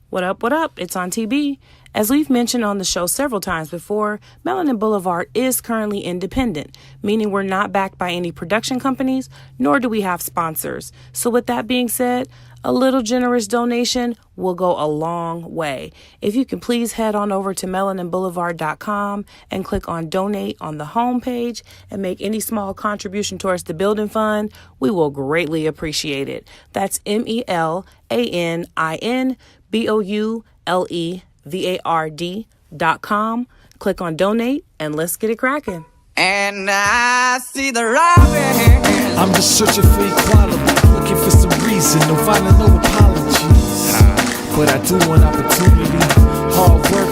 What up, what up? It's Auntie Bee. As we've mentioned on the show several times before, Melanin Boulevard is currently independent, meaning we're not backed by any production companies, nor do we have sponsors. So with that being said, a little generous donation will go a long way. If you can please head on over to melaninboulevard.com and click on donate on the homepage and make any small contribution towards the building fund, we will greatly appreciate it. That's melaninboulevard.com. Click on donate and let's get it cracking. And I see the robin. I'm just searching for equality, looking for some reason, no violent, no apologies. But I do want opportunity, hard work,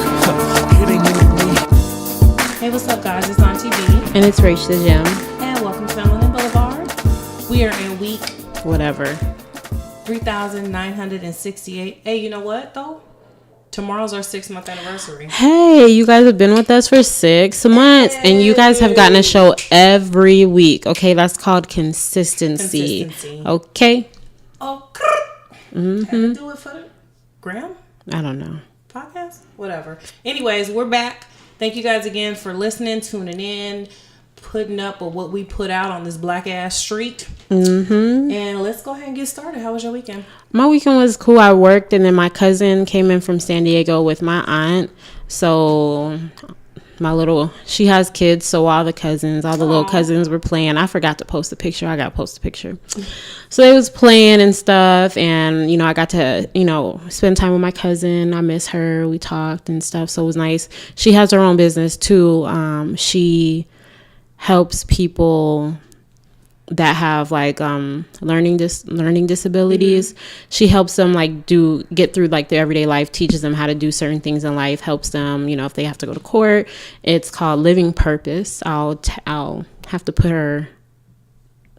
it ain't in me. Hey, what's up, guys? It's Auntie Bee. And it's RachDaGem. And welcome to Melanin Boulevard. We are in week Whatever. 3,968. Hey, you know what, though? Tomorrow's our 6-month anniversary. Hey, you guys have been with us for 6 months, and you guys have gotten a show every week. Okay, that's called consistency. Okay. Oh, had to do it for the gram? I don't know. Podcast? Whatever. Anyways, we're back. Thank you guys again for listening, tuning in, putting up with what we put out on this black ass street. And let's go ahead and get started. How was your weekend? My weekend was cool. I worked, and then my cousin came in from San Diego with my aunt. So she has kids, so all the little cousins were playing. I forgot to post a picture. I got to post a picture. So they was playing and stuff, and I got to spend time with my cousin. I miss her. We talked and stuff, so it was nice. She has her own business too. She helps people that have learning disabilities. She helps them get through their everyday life, teaches them how to do certain things in life, helps them if they have to go to court. It's called Living Purpose. I'll have to put her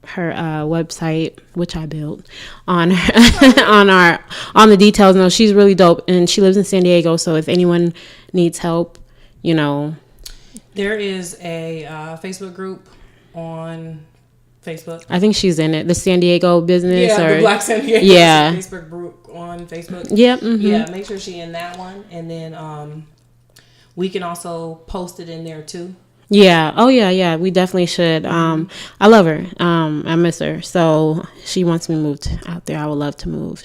website, which I built, on on the details. No, she's really dope, and she lives in San Diego, so if anyone needs help, there is a Facebook group on Facebook. I think she's in it. The San Diego business, the Black San Diego Facebook group on Facebook. Yep. Yeah, make sure she's in that one, and then we can also post it in there too. Yeah. Oh yeah. We definitely should. I love her. I miss her. So she wants me moved out there. I would love to move.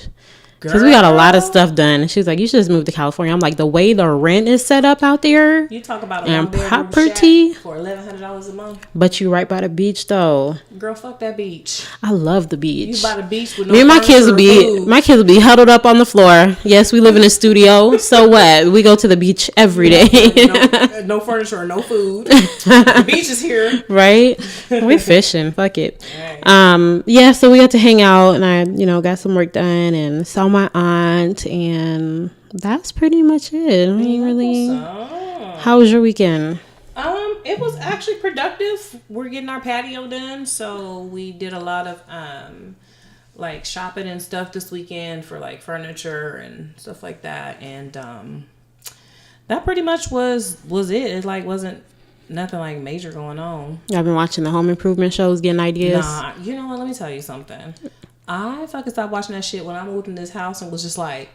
Because we got a lot of stuff done. She was like, you should just move to California. I'm like, the way the rent is set up out there. You talk about and property for $1,100 a month. But you right by the beach though. Girl, fuck that beach. I love the beach. You by the beach with no Me and my kids will be huddled up on the floor. Yes, we live in a studio. So what? We go to the beach every day. No furniture, no food. The beach is here. Right? We fishing. Fuck it. Right. Yeah, so we got to hang out, and I, got some work done and saw my aunt, and that's pretty much it. I mean, really. How was your weekend? It was actually productive. We're getting our patio done, so we did a lot of shopping and stuff this weekend for furniture and stuff like that, and that pretty much was it. It wasn't nothing major going on. I've been watching the home improvement shows, getting ideas. Nah, you know what? Let me tell you something. I fucking stopped watching that shit when I moved in this house and was just like,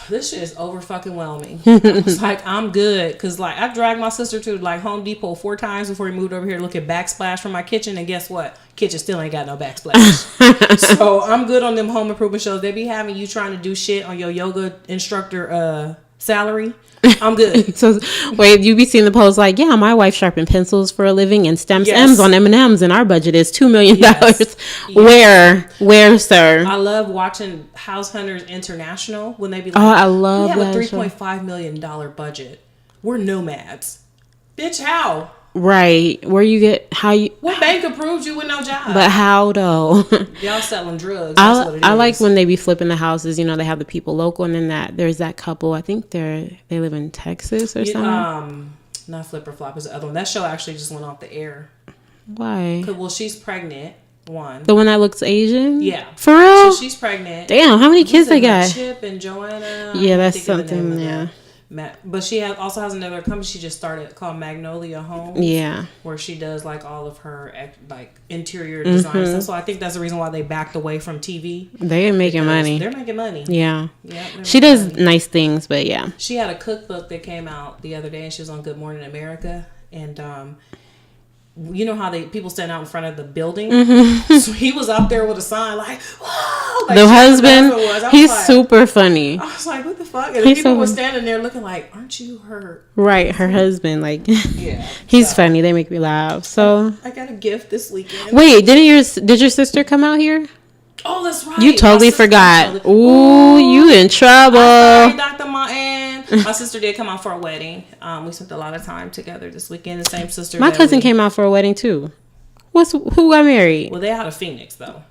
this shit is over fucking whelming. It's I'm good. Because I dragged my sister to Home Depot 4 times before we moved over here to look at backsplash from my kitchen. And guess what? Kitchen still ain't got no backsplash. So I'm good on them home improvement shows. They be having you trying to do shit on your yoga instructor salary. I'm good. So wait, you be seeing the post yeah, my wife sharpened pencils for a living and stamps M's on M&Ms, and our budget is $2 million. Yes. Where, sir? I love watching House Hunters International when they be I love that. We have a $3.5 million budget. We're nomads. Bitch, how? Right. What bank approved you with no job? But how though? Y'all selling drugs. I like when they be flipping the houses. They have the people local, and then there's that couple. I think they live in Texas or something. Not Flip or Flop is the other one. That show actually just went off the air. Why? Well, she's pregnant. One. The one that looks Asian. Yeah. For real? So she's pregnant. Damn, how many kids they got? Chip and Joanna. Yeah, that's something. Yeah. But she also has another company she just started called Magnolia Homes. Yeah. Where she does like all of her like interior design stuff. So I think that's the reason why they backed away from TV. They're making money. They're making money. Yeah. Yeah. She does nice things, but yeah. She had a cookbook that came out the other day, and she was on Good Morning America, and you know how people stand out in front of the building? So he was out there with a sign like, whoa! Like, the husband, he's like, super funny. I was like, what the fuck? And people were standing there looking like, aren't you her? Right, her husband. Like, yeah, he's funny. They make me laugh. So I got a gift this weekend. Wait, did your sister come out here? Oh, that's right. You totally forgot. Ooh, you in trouble. I'm sorry, Dr. Martin. My sister did come out for a wedding. We spent a lot of time together this weekend. The same sister. My cousin came out for a wedding too. Who got married? Well, they out of Phoenix though.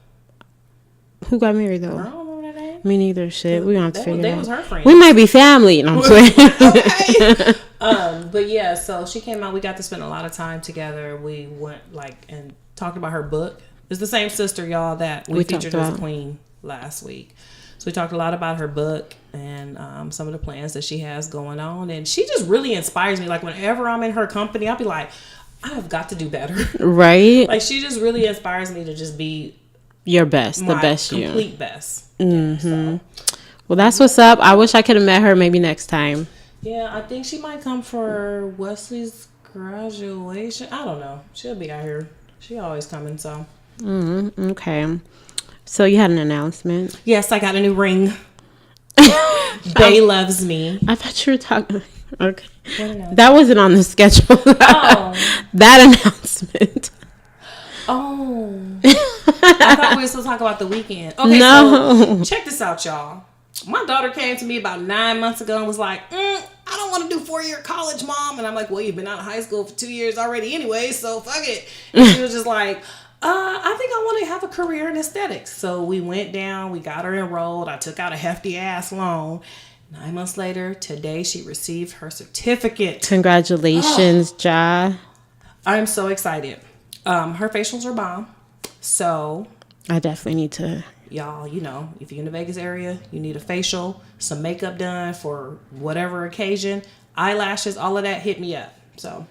Who got married though? I don't remember that name. Me neither. Shit, we gonna have to figure it out. They was her friend. We might be family. No, I'm okay. But yeah, so she came out. We got to spend a lot of time together. We went and talked about her book. It's the same sister, y'all, that we featured as a queen last week. So we talked a lot about her book and some of the plans that she has going on. And she just really inspires me. Like, whenever I'm in her company, I'll be like, I have got to do better. Right? Like, she just really inspires me to just be your best, the best you. Complete best. Mm-hmm. Yeah, so. Well, that's what's up. I wish I could have met her maybe next time. Yeah, I think she might come for Wesley's graduation. I don't know. She'll be out here. She always coming, so. Okay. So you had an announcement? Yes, I got a new ring. Bae loves me. I thought you were talking. Okay. That wasn't on the schedule. Oh. That announcement. Oh. I thought we were supposed to talk about the weekend. Okay, no. So check this out, y'all. My daughter came to me about 9 months ago and was like, I don't want to do 4-year college, Mom. And I'm like, well, you've been out of high school for 2 years already anyway, so fuck it. And she was just like, I think I want to have a career in aesthetics. So we went down, we got her enrolled. I took out a hefty ass loan. 9 months later, today she received her certificate. Congratulations, Ja. I'm so excited. Her facials are bomb. So I definitely need to. Y'all, you know, if you're in the Vegas area, you need a facial, some makeup done for whatever occasion, eyelashes, all of that, hit me up. So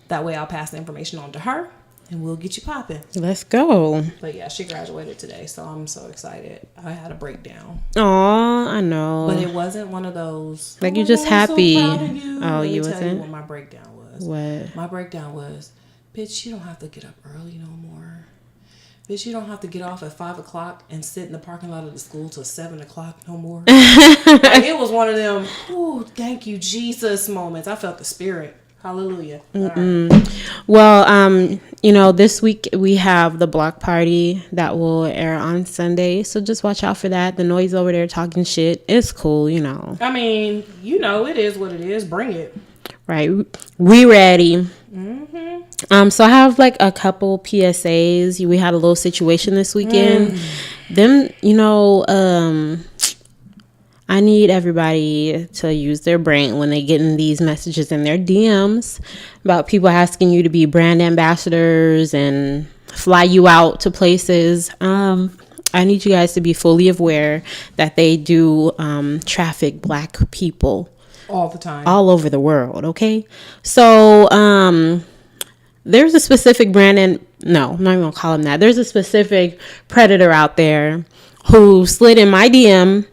that way I'll pass the information on to her and we'll get you popping. Let's go. But yeah, she graduated today, so I'm so excited. I had a breakdown. Oh, I know. But it wasn't one of those. Like, you're just happy. So proud of you. Oh, Let me you tell wasn't? you what my breakdown was. What? My breakdown was, bitch, you don't have to get up early no more. Bitch, you don't have to get off at 5 o'clock and sit in the parking lot of the school till 7 o'clock no more. Like, it was one of them, ooh, thank you, Jesus moments. I felt the spirit. Hallelujah. Right. Well, you know, this week we have the block party that will air on Sunday. So just watch out for that. The noise over there talking shit. It's cool, you know. I mean, you know, it is what it is. Bring it. Right. We ready. Mm-hmm. So I have like a couple PSAs. We had a little situation this weekend. Them, you know, I need everybody to use their brain when they get in these messages in their DMs about people asking you to be brand ambassadors and fly you out to places. I need you guys to be fully aware that they do traffic Black people all the time, all over the world. Okay, so there's a specific brand, and no, I'm not even gonna call him that. There's a specific predator out there who slid in my DM,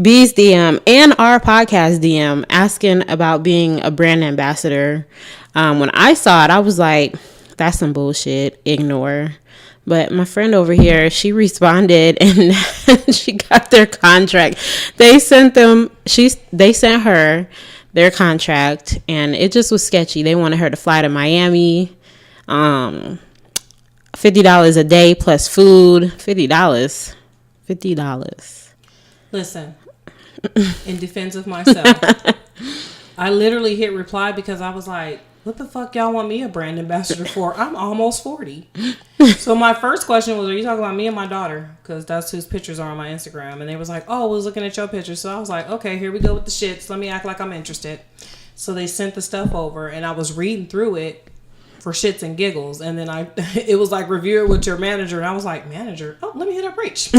B's DM, and our podcast DM asking about being a brand ambassador. When I saw it, I was like, that's some bullshit. Ignore. But my friend over here, she responded and she got their contract. They sent her their contract, and it just was sketchy. They wanted her to fly to Miami, $50 a day plus food. $50. Listen, in defense of myself, I literally hit reply because I was like, what the fuck y'all want me a brand ambassador for? I'm almost 40. So my first question was, are you talking about me and my daughter? Because that's whose pictures are on my Instagram. And they was like, oh, I was looking at your pictures. So I was like, okay, here we go with the shits. Let me act like I'm interested. So they sent the stuff over, and I was reading through it for shits and giggles. And then it was like, review it with your manager. And I was like, manager? Oh, let me hit up Rach.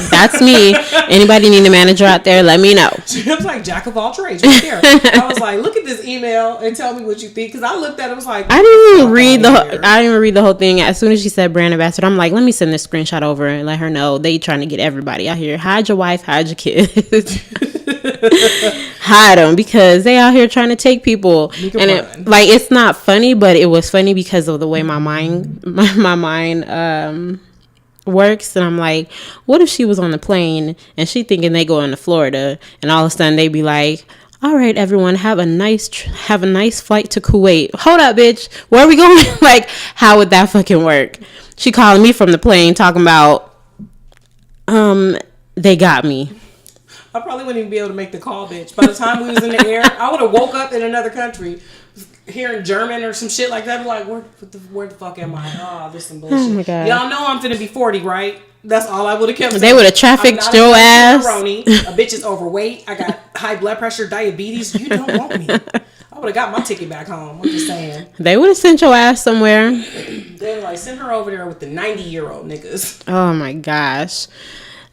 That's me. Anybody need a manager out there, let me know. It was like jack of all trades right there. I was like, look at this email and tell me what you think. Because I looked at it, was like, I didn't even read the whole thing. As soon as she said brand ambassador, I'm like, let me send this screenshot over and let her know they trying to get everybody out here. Hide your wife, hide your kids. Hide them, because they out here trying to take people. And it's not funny, but it was funny because of the way my mind works. And I'm like, what if she was on the plane and she thinking they going to Florida, and all of a sudden they be like, all right, everyone, have a nice flight to Kuwait. Hold up, bitch, where are we going? Like, how would that fucking work? She calling me from the plane talking about they got me. I probably wouldn't even be able to make the call, bitch. By the time we was in the air, I would have woke up in another country, hearing German or some shit like that. Be like, where the fuck am I? Oh, this some bullshit. Oh my God. Y'all know I'm finna be 40, right? That's all I would have kept saying. They would have trafficked your ass. A bitch is overweight. I got high blood pressure, diabetes. You don't want me. I would have got my ticket back home. I'm just saying. They would have sent your ass somewhere. They were like, send her over there with the 90-year-old niggas. Oh my gosh.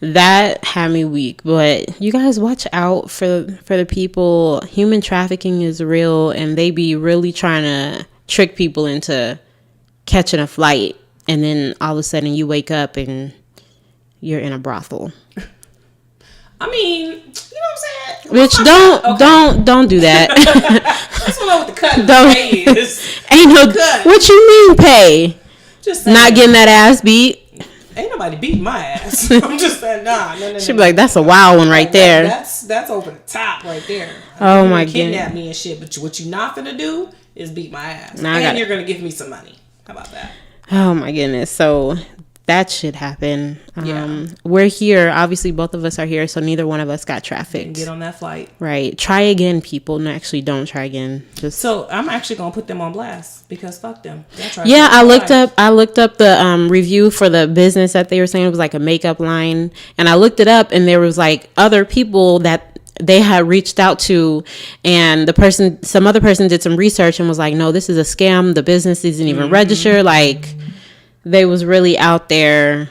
That had me weak. But you guys watch out for the people. Human trafficking is real, and they be really trying to trick people into catching a flight, and then all of a sudden you wake up and you're in a brothel. I mean, you know what I'm saying? Bitch, don't do that. That's what I with the cut pay is. Ain't no cut. What you mean pay? Just saying. Not getting that ass beat. Ain't nobody beating my ass. I'm just saying, nah. She'd be like, that's a wild one right there. That's over the top right there. Oh my god. Kidnap me and shit, but what you not finna do is beat my ass. And you're gonna give me some money. How about that? Oh my goodness. So that shit happened. We're here. Obviously, both of us are here, so neither one of us got trafficked. Get on that flight. Right. Try again, people. No, actually, don't try again. So I'm actually gonna put them on blast because fuck them. I looked up the review for the business that they were saying it was like a makeup line, and I looked it up, and there was like other people that they had reached out to, and some other person did some research and was like, no, this is a scam. The business isn't even registered. Like, they was really out there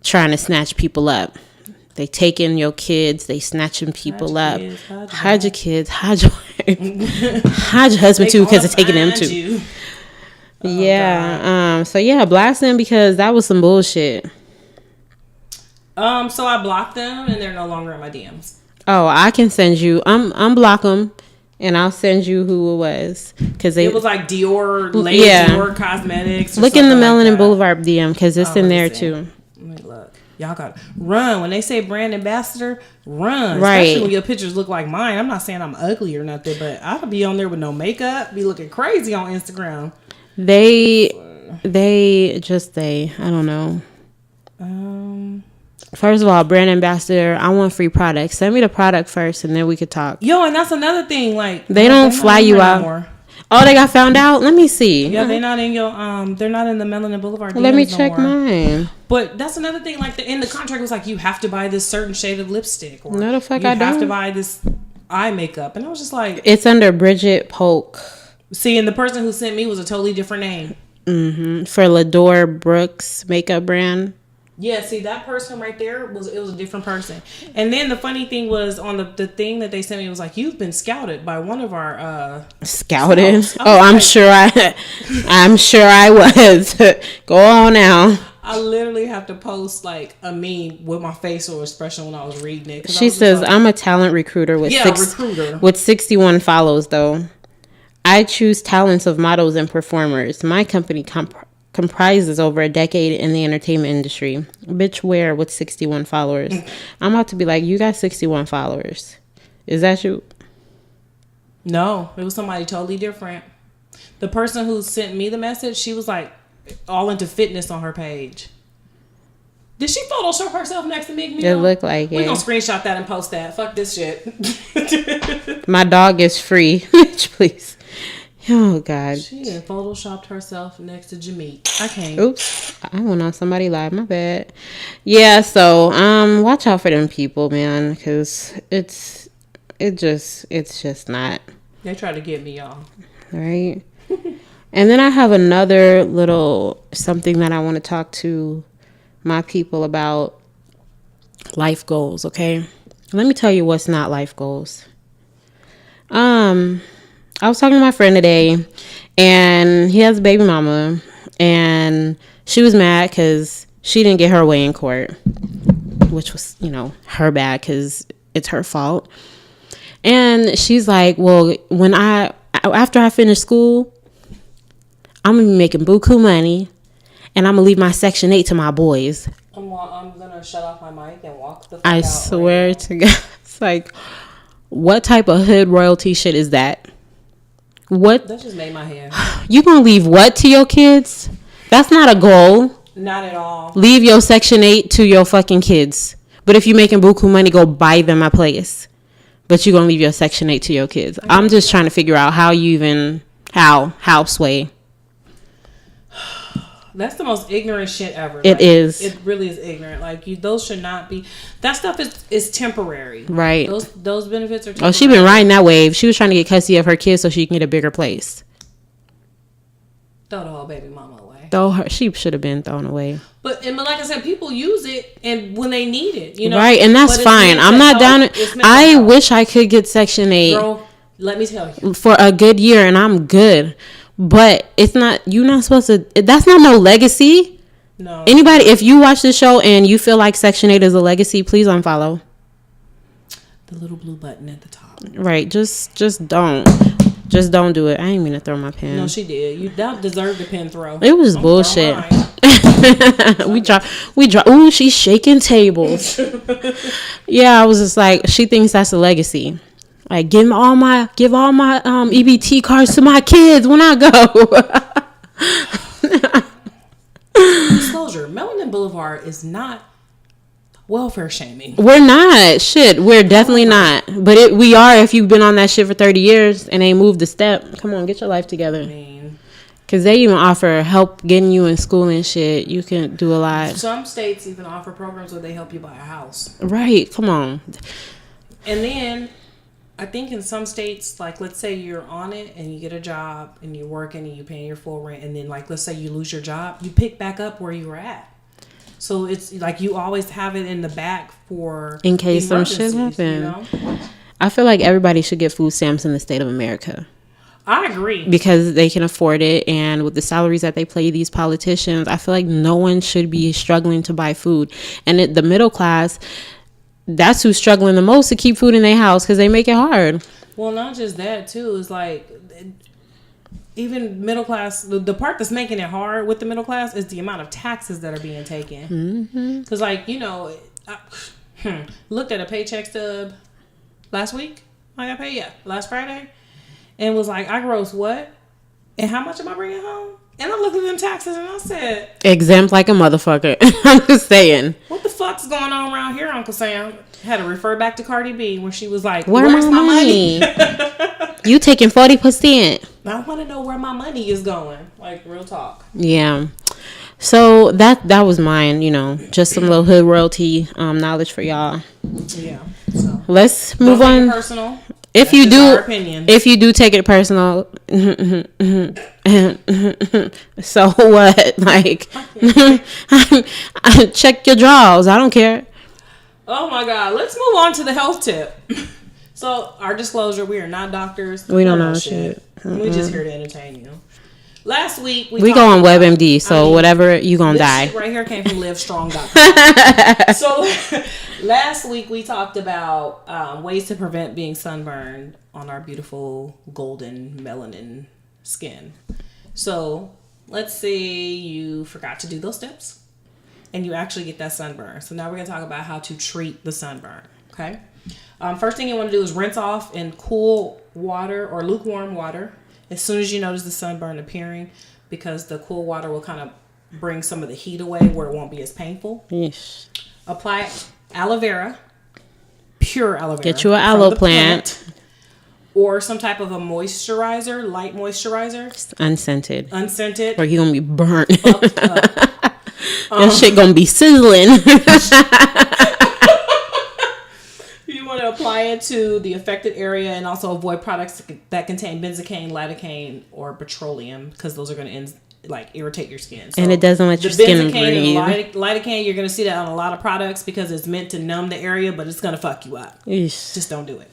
trying to snatch people up. They taking your kids. They snatching people up. Hide your kids. Hide your wife. Hide your husband too, because they're taking them too. So blast them because that was some bullshit. So I blocked them and they're no longer in my DMs. Oh, I can send you. Unblock them. And I'll send you who it was, because it was like Dior, Dior Cosmetics. Look in the Melanin Boulevard DM, because it's in there too. Let me look. Y'all got run when they say brand ambassador. Run, right? Especially when your pictures look like mine. I'm not saying I'm ugly or nothing, but I'll be on there with no makeup, be looking crazy on Instagram. I don't know. First of all, brand ambassador, I want free products. Send me the product first, and then we could talk. Yo, and that's another thing. Like, they don't fly you out. Anymore. Oh, they got found out? Let me see. Yeah, they're not in your they're not in the Melanin Boulevard DMs. Let me check mine. But that's another thing. Like, in the contract was like, you have to buy this certain shade of lipstick, or no, the fuck you I don't. have to buy this eye makeup, and I was just like, it's under Bridget Polk. See, and the person who sent me was a totally different name. For Lador Brooks makeup brand. Yeah, see, that person right there was a different person. And then the funny thing was on the thing that they sent me was like, you've been scouted by one of our scouted. Oh, I'm sure I was. Go on now. I literally have to post like a meme with my facial expression when I was reading it. She says, like, I'm a talent recruiter with 61 follows though. I choose talents of models and performers. My company comprises over a decade in the entertainment industry. Bitch, where with 61 followers? I'm about to be like, you got 61 followers. Is that you? No, it was somebody totally different. The person who sent me the message, she was like all into fitness on her page. Did she Photoshop herself next to Meek Mill? It looked like it. We're going to screenshot that and post that. Fuck this shit. My dog is free. Bitch, please. Oh, God. She photoshopped herself next to Jameek. I can't. Oops. I went on somebody live. My bad. Yeah, so watch out for them people, man, because it's just not. They try to get me, y'all. Right? And then I have another little something that I want to talk to my people about. Life goals, okay? Let me tell you what's not life goals. I was talking to my friend today, and he has a baby mama, and she was mad because she didn't get her way in court, which was, her bad because it's her fault. And she's like, well, after I finish school, I'm gonna be making buku money, and I'm gonna leave my Section 8 to my boys. I'm gonna shut off my mic and walk the fuck I out swear right to God, it's like, what type of hood royalty shit is that? What? That just made my hair. You gonna leave what to your kids? That's not a goal. Not at all. Leave your Section 8 to your fucking kids. But if you're making buku money, go buy them a place. But you're gonna leave your Section 8 to your kids. I'm just trying to figure out how you even, how sway. That's the most ignorant shit ever. It is. It really is ignorant. Like, those should not be. That stuff is temporary. Right. Those benefits are temporary. Oh, she been riding that wave. She was trying to get custody of her kids so she can get a bigger place. Throw the whole baby mama away. She should have been thrown away. But like I said, people use it and when they need it, Right, and that's fine. I'm not down. I wish I could get Section 8. Girl, let me tell you. For a good year, and I'm good. But it's not, you're not supposed to, that's not no legacy. No. Anybody, if you watch the show and you feel like Section 8 is a legacy, please unfollow. The little blue button at the top. Right. Just don't. Just don't do it. I ain't mean to throw my pen. No, she did. You don't deserve the pen throw. It was bullshit. we drop. Ooh, she's shaking tables. Yeah, I was just like, she thinks that's a legacy. Like, give all my EBT cards to my kids when I go. Disclosure: Melanin Boulevard is not welfare shaming. We're not. Shit, we're definitely not. But we are if you've been on that shit for 30 years and ain't moved a step. Come on, get your life together. Because they even offer help getting you in school and shit. You can do a lot. Some states even offer programs where they help you buy a house. Right. Come on. And then I think in some states, like, let's say you're on it and you get a job and you're working and you're paying your full rent, and then, like, let's say you lose your job, you pick back up where you were at. So it's like you always have it in the back for in case some shit happens. I feel like everybody should get food stamps in the state of America. I agree. Because they can afford it, and with the salaries that they pay these politicians, I feel like no one should be struggling to buy food. And the middle class, that's who's struggling the most to keep food in their house because they make it hard. Well, not just that, too. It's like, even middle class, the part that's making it hard with the middle class is the amount of taxes that are being taken. Because, like, I looked at a paycheck stub last week. I got paid, last Friday. And was like, I gross what? And how much am I bringing home? And I looked at them taxes and I said, exempt like a motherfucker. I'm just saying. What the fuck's going on around here, Uncle Sam? Had to refer back to Cardi B when she was like, where's my money? You taking 40%. I want to know where my money is going. Like, real talk. Yeah. So that was mine, just some little hood royalty knowledge for y'all. Yeah. So let's move on. Personal. If you do take it personal, so what? Like, check your drawers. I don't care. Oh my God. Let's move on to the health tip. So, our disclosure, we are not doctors. We don't know shit. We're just here to entertain you. Last week, we go on WebMD, so whatever, you gonna die. Shit right here came from LiveStrong.com. So, last week we talked about ways to prevent being sunburned on our beautiful golden melanin skin. So, let's say you forgot to do those steps and you actually get that sunburn. So, now we're gonna talk about how to treat the sunburn. Okay. First thing you want to do is rinse off in cool water or lukewarm water as soon as you notice the sunburn appearing, because the cool water will kind of bring some of the heat away where it won't be as painful. Yes. Apply aloe vera, pure aloe vera. Get you an aloe plant. Or some type of a moisturizer, light moisturizer. Just unscented. Unscented. Or you're going to be burnt. Up. That shit going to be sizzling. You want to apply it head to the affected area and also avoid products that contain benzocaine, lidocaine, or petroleum, because those are going to irritate your skin. So and it doesn't let your skin breathe. And lidocaine, you're going to see that on a lot of products because it's meant to numb the area, but it's going to fuck you up. Eesh. Just don't do it.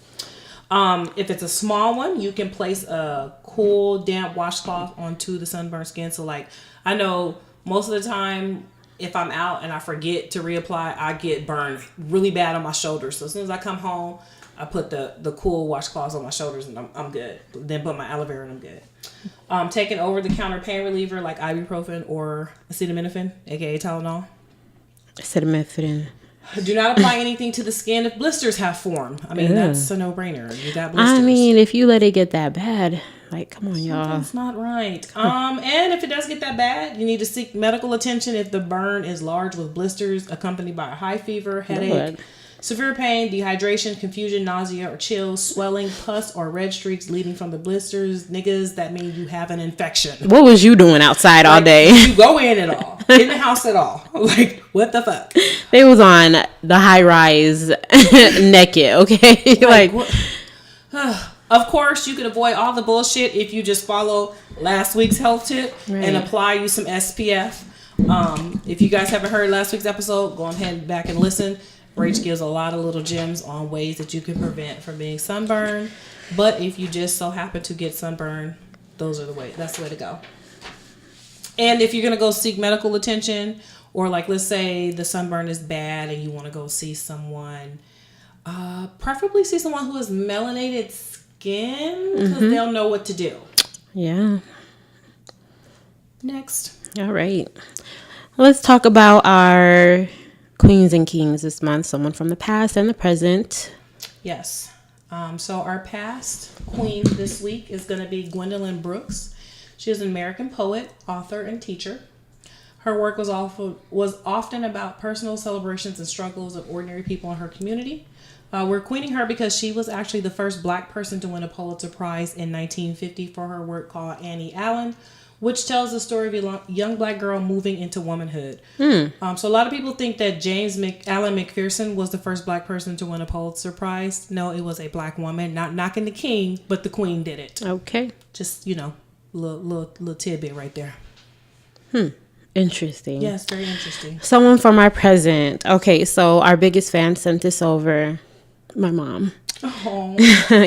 If it's a small one, you can place a cool, damp washcloth onto the sunburned skin. So, like, I know most of the time, if I'm out and I forget to reapply, I get burned really bad on my shoulders. So as soon as I come home, I put the cool washcloths on my shoulders and I'm good. Then put my aloe vera and I'm good. Taking over-the-counter pain reliever like ibuprofen or acetaminophen, aka Tylenol. Acetaminophen. Do not apply anything to the skin if blisters have formed. I mean, that's a no-brainer. You got blisters. I mean, if you let it get that bad, like, come on, y'all. That's not right. And if it does get that bad, you need to seek medical attention if the burn is large with blisters accompanied by a high fever, headache, severe pain, dehydration, confusion, nausea, or chills, swelling, pus, or red streaks leading from the blisters. Niggas, that means you have an infection. What was you doing outside all day? Did you go in at all? In the house at all? Like, what the fuck? They was on the high rise naked, okay? like of course, you can avoid all the bullshit if you just follow last week's health tip and apply you some SPF. If you guys haven't heard last week's episode, go ahead back and listen. Rach gives a lot of little gems on ways that you can prevent from being sunburned. But if you just so happen to get sunburned, that's the way to go. And if you're going to go seek medical attention, or like, let's say the sunburn is bad and you want to go see someone, preferably see someone who has melanated skin, because they'll know what to do. Yeah. Next. All right. Let's talk about our queens and kings this month. Someone from the past and the present. Yes. So our past queen this week is going to be Gwendolyn Brooks. She is an American poet, author, and teacher. Her work was often about personal celebrations and struggles of ordinary people in her community. We're queening her because she was actually the first Black person to win a Pulitzer Prize in 1950 for her work called Annie Allen, which tells the story of a young Black girl moving into womanhood. So a lot of people think that Allen McPherson was the first Black person to win a Pulitzer Prize. No, it was a Black woman. Not knocking the king, but the queen did it. Okay. Just, little tidbit right there. Interesting. Yes, very interesting. Someone from our present. Okay, so our biggest fan sent this over. My mom. Oh.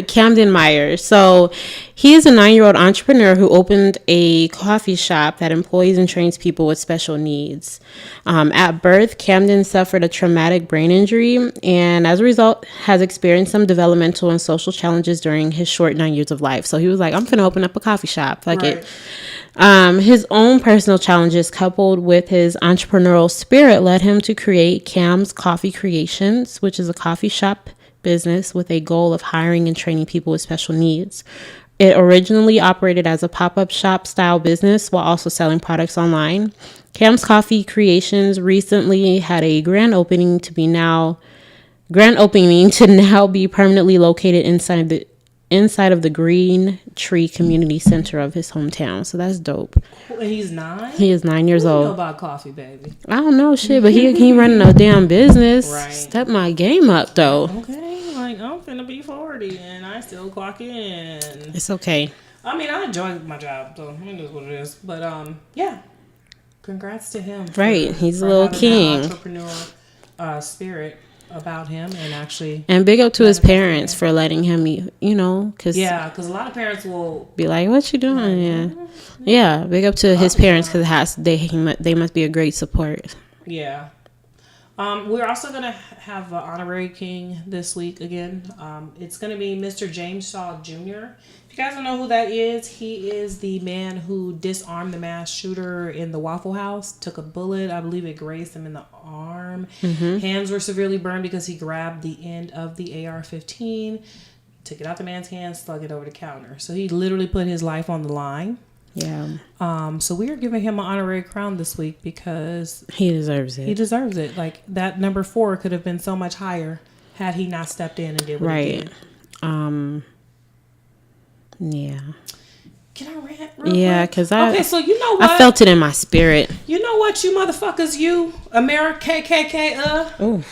Camden Myers. So he is a 9-year-old entrepreneur who opened a coffee shop that employs and trains people with special needs. At birth, Camden suffered a traumatic brain injury and as a result has experienced some developmental and social challenges during his short 9 years of life. So he was like, I'm going to open up a coffee shop. Fuck it. His own personal challenges coupled with his entrepreneurial spirit led him to create Cam's Coffee Creations, which is a coffee shop business with a goal of hiring and training people with special needs. It originally operated as a pop-up shop style business while also selling products online. Cam's Coffee Creations recently had a grand opening to now be permanently located inside of the Green Tree Community Center of his hometown. So that's dope. He's 9? He is 9 years old. What do you know about coffee, baby? I don't know shit, but he running a damn business. Right. Step my game up though. Okay, like I'm finna be 40 and I still clock in. It's okay. I mean, I enjoy my job, so it is what it is. But yeah, congrats to him. Right, he's a little king. Entrepreneur spirit about him and big up to his parents for letting him, because a lot of parents will be like, "What you doing?" Yeah. Big up to his parents because they must be a great support. Yeah. We're also gonna have an honorary king this week again. It's gonna be Mr. James Shaw Jr. If you guys don't know who that is, he is the man who disarmed the mass shooter in the Waffle House. Took a bullet, I believe it grazed him in the arm. Hands were severely burned because he grabbed the end of the AR-15, took it out the man's hand, slung it over the counter. So he literally put his life on the line. Yeah. So we are giving him an honorary crown this week because he deserves it. He deserves it. Like that number 4 could have been so much higher had he not stepped in and did what he did. Yeah. Can I rant? Yeah, because so you know what? I felt it in my spirit. You know what, you motherfuckers, you America KKK. Ooh.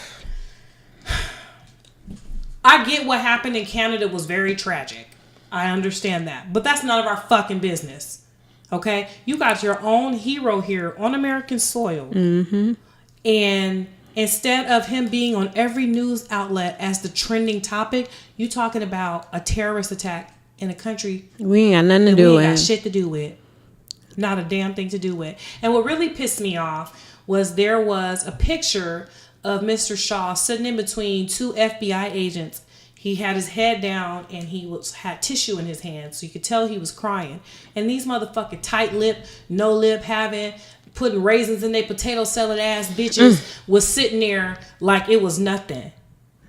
I get what happened in Canada was very tragic. I understand that. But that's none of our fucking business. Okay? You got your own hero here on American soil. Mm-hmm. And instead of him being on every news outlet as the trending topic, you talking about a terrorist attack in a country we ain't got nothing to do with. We ain't got shit to do with. Not a damn thing to do with. And what really pissed me off was there was a picture of Mr. Shaw sitting in between two FBI agents. He had his head down and he had tissue in his hand, so you could tell he was crying. And these motherfucking tight lip, no lip having, putting raisins in their potato salad ass bitches was sitting there like it was nothing.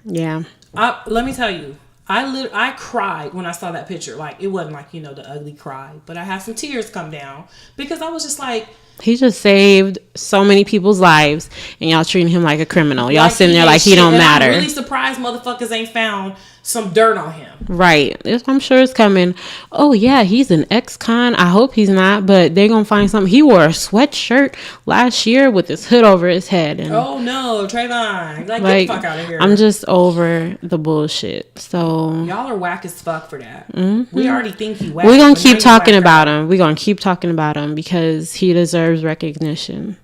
Yeah. Let me tell you, I cried when I saw that picture. Like, it wasn't like, the ugly cry, but I had some tears come down because I was just like, he just saved so many people's lives, and y'all treating him like a criminal. Y'all sitting there like he don't matter. I'm really surprised motherfuckers ain't found some dirt on him. Right. I'm sure it's coming. Oh, yeah, he's an ex-con. I hope he's not, but they're going to find something. He wore a sweatshirt last year with his hood over his head. And oh, no, Trayvon. Like, get the fuck out of here. I'm just over the bullshit. So y'all are whack as fuck for that. Mm-hmm. We already think he whack. We're going to keep talking about him. We're going to keep talking about him because he deserves recognition.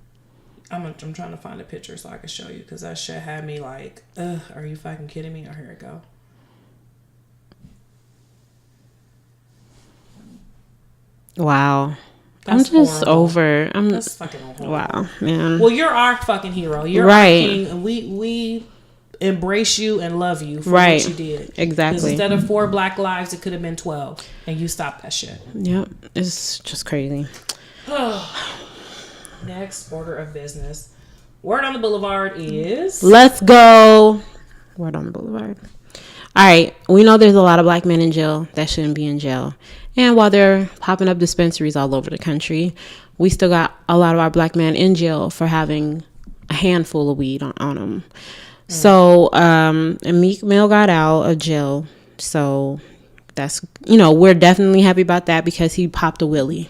I'm trying to find a picture so I can show you because that shit had me like, are you fucking kidding me? Oh, here it go. Wow. That's I'm just horrible. Over. That's fucking horrible. Wow, man. Well, you're our fucking hero. You're right. Our king, and we embrace you and love you for right. what you did. Exactly. Instead of 4 black lives, it could have been 12, and you stopped that shit. Yep, it's just crazy. Next order of business. Word on the Boulevard is... Let's go. Word on the Boulevard. All right, we know there's a lot of black men in jail that shouldn't be in jail. And while they're popping up dispensaries all over the country, we still got a lot of our black men in jail for having a handful of weed on them. So, Meek Mill got out of jail. So, that's, we're definitely happy about that because he popped a willie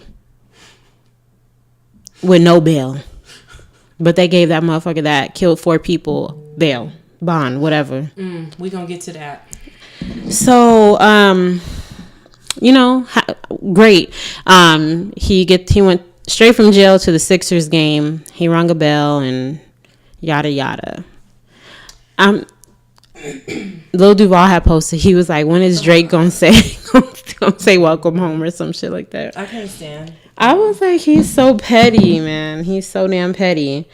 with no bail. But they gave that motherfucker that killed 4 people bail, bond, whatever. We gonna get to that. So, great. He went straight from jail to the Sixers game. He rung a bell and yada yada. Lil Duval had posted. He was like, "When is Drake gonna say welcome home or some shit like that?" I can't stand. I was like, he's so petty, man. He's so damn petty.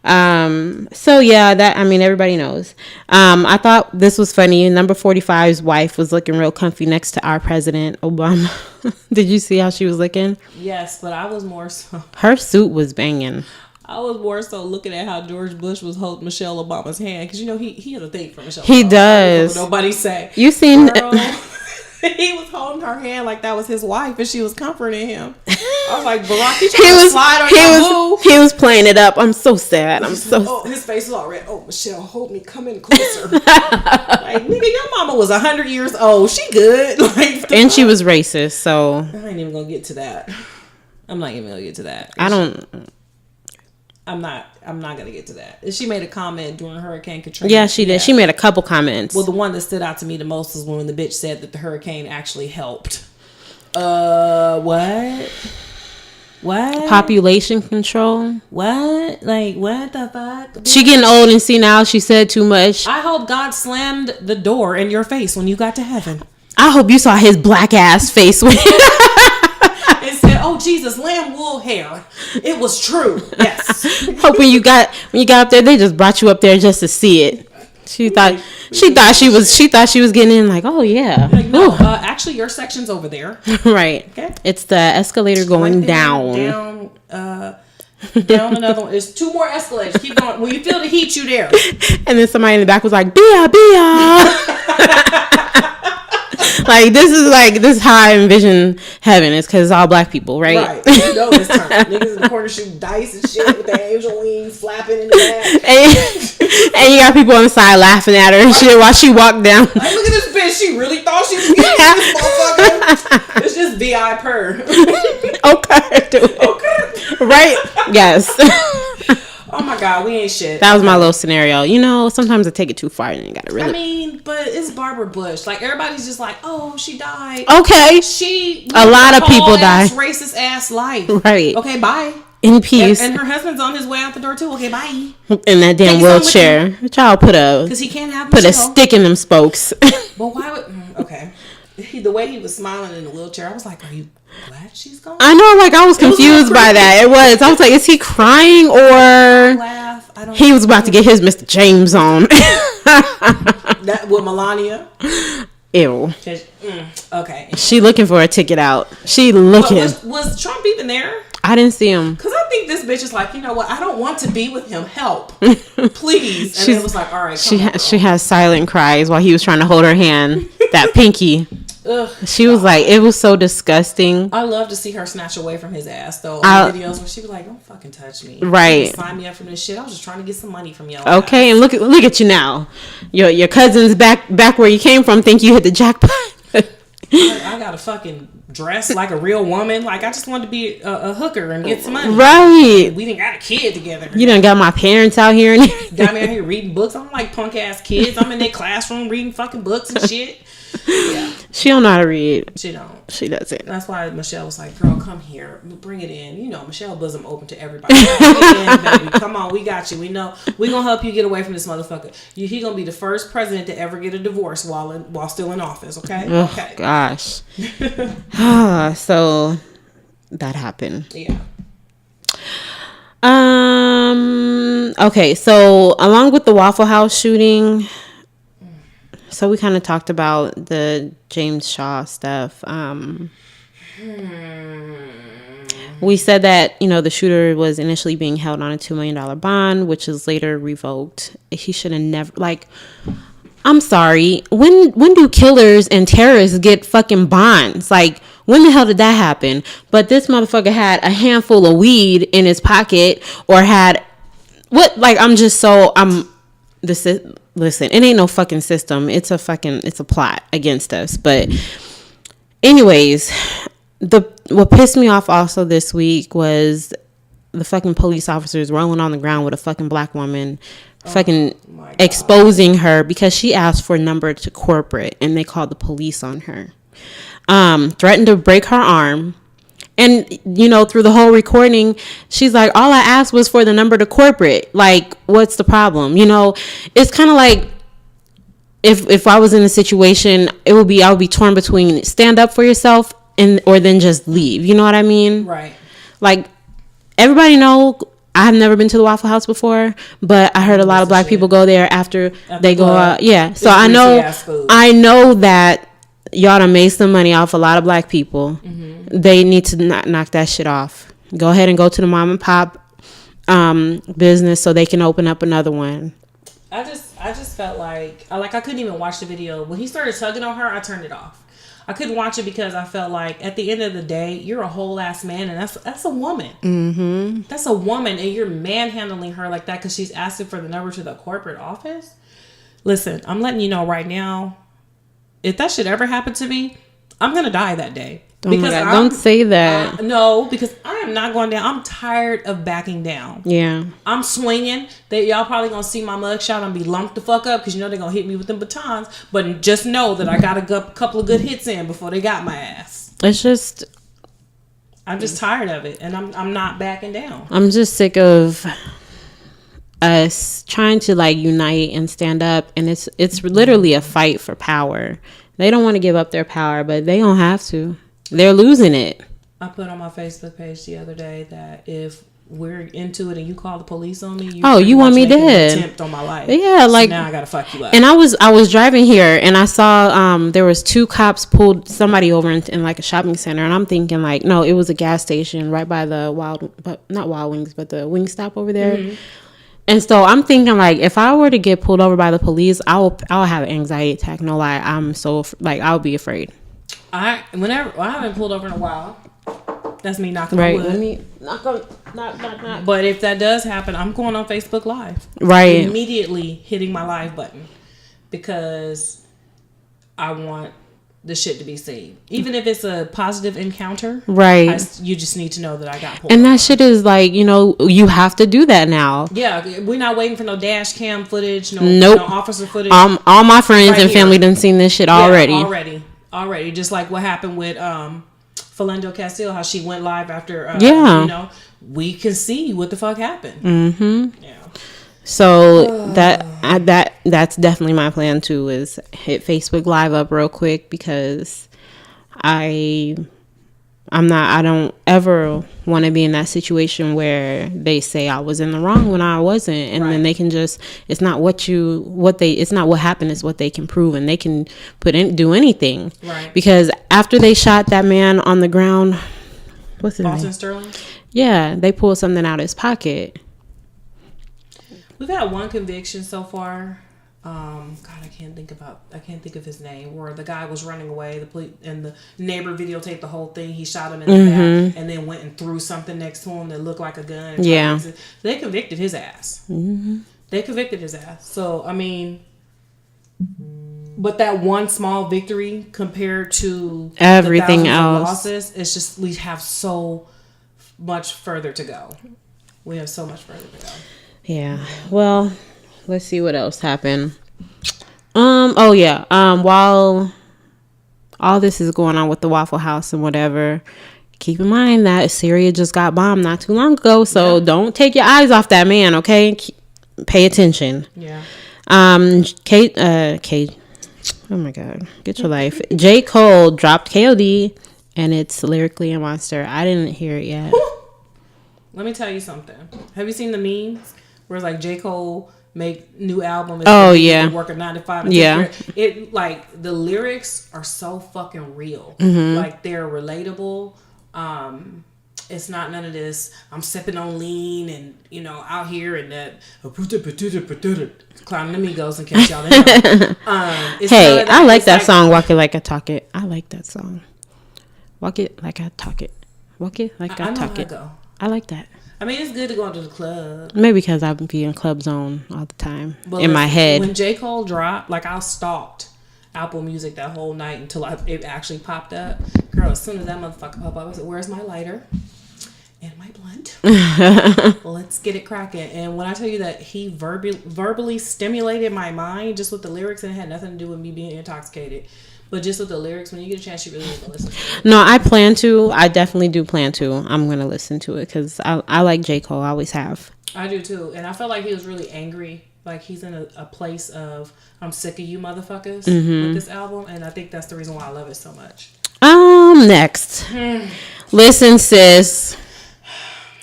So yeah, everybody knows. I thought this was funny. Number 45's wife was looking real comfy next to our president, Obama. Did you see how she was looking? Yes, but I was more so. Her suit was banging. I was more so looking at how George Bush was holding Michelle Obama's hand because he had a thing for Michelle. He Obama. does. Nobody say. You seen? Girl, he was holding her hand like that was his wife, and she was comforting him. I was like, Barack, you trying to slide on your boo? He was playing it up. I'm so sad. His face was all red. Oh, Michelle, hold me. Come in closer. Like, nigga, your mama was 100 years old. She good. Like, and she was racist, so I ain't even gonna get to that. I'm not even gonna get to that. I'm not gonna get to that. She made a comment during Hurricane Katrina. Yeah, she did. She made a couple comments. Well, the one that stood out to me the most is when the bitch said that the hurricane actually helped. What? Population control? What? Like, what the fuck? She getting old and senile. She said too much. I hope God slammed the door in your face when you got to heaven. I hope you saw his black ass face when and said, "Oh Jesus, lamb wool hair. It was true." Yes. Hope when you got up there, they just brought you up there just to see it. She thought she was getting in like, oh yeah. Like, no, actually your section's over there. Right. Okay. It's the escalator going down. Down another one. There's 2 more escalators. Keep going. When you feel the heat, you there. And then somebody in the back was like, Bia. Like, this is how I envision heaven. It's because it's all black people, right? Right. You know this time. Niggas in the corner shooting dice and shit with their angel wings flapping in the back. And you got people on the side laughing at her and shit while she walked down. Like, look at this bitch. She really thought she was getting this motherfucker. It's just VI per. Okay. Okay. Right? Yes. Oh my my God, we ain't shit. That was my little scenario. You know, sometimes I take it too far and you gotta really. I mean, but it's Barbara Bush. Like, everybody's just like, oh, she died. Okay. A lot of people died. Racist ass life. Right. Okay, bye. In peace. And her husband's on his way out the door too. Okay, bye. In that damn wheelchair. The child because he can't have put a stick in them spokes. Well, why would? Okay. The way he was smiling in the wheelchair, I was like, are you glad she's gone? I know, like, I was confused by that. It was. I was like, is he crying or he was about to get his Mr. James on? That with Melania? Ew. Okay. She looking for a ticket out. She looking. Was Trump even there? I didn't see him. Because I think this bitch is like, you know what? I don't want to be with him. Help. Please. And it was like, all right. She has silent cries while he was trying to hold her hand. That pinky. Ugh, she was like, it was so disgusting. I love to see her snatch away from his ass, though. On videos where she was like, don't fucking touch me. Right. Sign me up from this shit. I was just trying to get some money from y'all. Okay, and look at you now. Your cousins back where you came from think you hit the jackpot. I got to fucking dress like a real woman. Like, I just wanted to be a hooker and get some money. Right. We didn't got a kid together. You done got my parents out here. Got me out here reading books. I'm like punk ass kids. I'm in their classroom reading fucking books and shit. Yeah. She don't know how to read. She don't. She doesn't. That's why Michelle was like, girl, come here. Bring it in. You know, Michelle bosom open to everybody. In, baby. Come on, we got you. We know. We gonna help you get away from this motherfucker. He gonna be the first president to ever get a divorce while still in office, okay? Oh, okay. Gosh. So that happened. Yeah. Okay, so along with the Waffle House shooting, so we kind of talked about the James Shaw stuff. We said that, the shooter was initially being held on a $2 million bond, which is later revoked. He should have never, I'm sorry. When do killers and terrorists get fucking bonds? Like, when the hell did that happen? But this motherfucker had a handful of weed in his pocket or had listen, it ain't no fucking system. It's a plot against us. But anyways, what pissed me off also this week was the fucking police officers rolling on the ground with a fucking black woman, exposing her because she asked for a number to corporate and they called the police on her. Threatened to break her arm. And, through the whole recording, she's like, all I asked was for the number to corporate. Like, what's the problem? It's kind of like if I was in a situation, I would be torn between stand up for yourself or then just leave. You know what I mean? Right. Like, everybody know I have never been to the Waffle House before, but I heard a lot of black people go there after they go out. Yeah. So I know that y'all done made some money off a lot of black people. Mm-hmm. They need to knock that shit off. Go ahead and go to the mom and pop business so they can open up another one. I just felt like I couldn't even watch the video. When he started tugging on her, I turned it off. I couldn't watch it because I felt like at the end of the day, you're a whole ass man, and that's a woman. Mm-hmm. That's a woman, and you're manhandling her like that because she's asking for the number to the corporate office. Listen, I'm letting you know right now, if that should ever happen to me, I'm gonna die that day. Don't say that. No, because I am not going down. I'm tired of backing down. Yeah. I'm swinging. Y'all probably going to see my mugshot and be lumped the fuck up because they're going to hit me with them batons. But just know that I got a couple of good hits in before they got my ass. I'm just tired of it. And I'm not backing down. I'm just sick of us trying to unite and stand up. And it's literally a fight for power. They don't want to give up their power, but they don't have to. They're losing it. I put on my Facebook page the other day that if we're into it and you call the police on me, you want me dead? Attempt on my life. Yeah, so now I gotta fuck you up. And I was driving here and I saw there was 2 cops pulled somebody over in a shopping center, and I'm thinking no, it was a gas station right by the not Wild Wings, but the Wingstop over there. Mm-hmm. And so I'm thinking if I were to get pulled over by the police, I'll have an anxiety attack. No lie, I'm so I'll be afraid. I haven't pulled over in a while. That's me knocking on wood. Let me knock. But if that does happen, I'm going on Facebook Live. Right. Immediately hitting my live button because I want the shit to be seen. Even if it's a positive encounter. Right. You just need to know that I got pulled. And that shit is like, you know, you have to do that now. Yeah, we're not waiting for no dash cam footage, no officer footage. All my friends and family done seen this shit already. Already. Just like what happened with Philando Castile, how she went live after, you know, we can see what the fuck happened. Mm-hmm. Yeah. So that's definitely my plan too, is hit Facebook Live up real quick, because I don't ever want to be in that situation where they say I was in the wrong when I wasn't, and then they can just, it's not what happened, is what they can prove, and they can do anything. Right. Because after they shot that man on the ground, what's his name? Austin Sterling? Yeah, they pulled something out of his pocket. We've had one conviction so far. God, I can't think of his name. Where the guy was running away, and the neighbor videotaped the whole thing. He shot him in the back, and then went and threw something next to him that looked like a gun. Yeah, they convicted his ass. Mm-hmm. They convicted his ass. So I mean, but that one small victory compared to everything else, losses, it's just we have so much further to go. Yeah. Well, let's see what else happened. While all this is going on with the Waffle House and whatever, keep in mind that Syria just got bombed not too long ago. So don't take your eyes off that man, okay? Pay attention. Yeah. Kate. Oh my God, get your life. J. Cole dropped KOD, and it's lyrically a monster. I didn't hear it yet. Let me tell you something. Have you seen the memes where it's like J. Cole make new album? Work a 9 to 5. It like the lyrics are so fucking real. Mm-hmm. Like they're relatable. It's not none of this. I'm sipping on lean and out here and that clowning amigos in case y'all didn't know. Hey, I like that song. Walk it like I talk it. I like that song. Walk it like I talk it. Walk it like I talk it. I like that. I mean, it's good to go into the club. Maybe because I be in Club Zone all the time in my head. When J. Cole dropped, like I stalked Apple Music that whole night until it actually popped up. Girl, as soon as that motherfucker popped up, I was like, "Where's my lighter and my blunt? Let's get it cracking." And when I tell you that he verbally stimulated my mind just with the lyrics, and it had nothing to do with me being intoxicated. But just with the lyrics, when you get a chance, you really need to listen to it. No, I plan to. I definitely do plan to. I'm going to listen to it because I like J. Cole. I always have. I do too. And I felt like he was really angry. Like he's in a place of, I'm sick of you motherfuckers with this album. And I think that's the reason why I love it so much. Next. Listen, sis.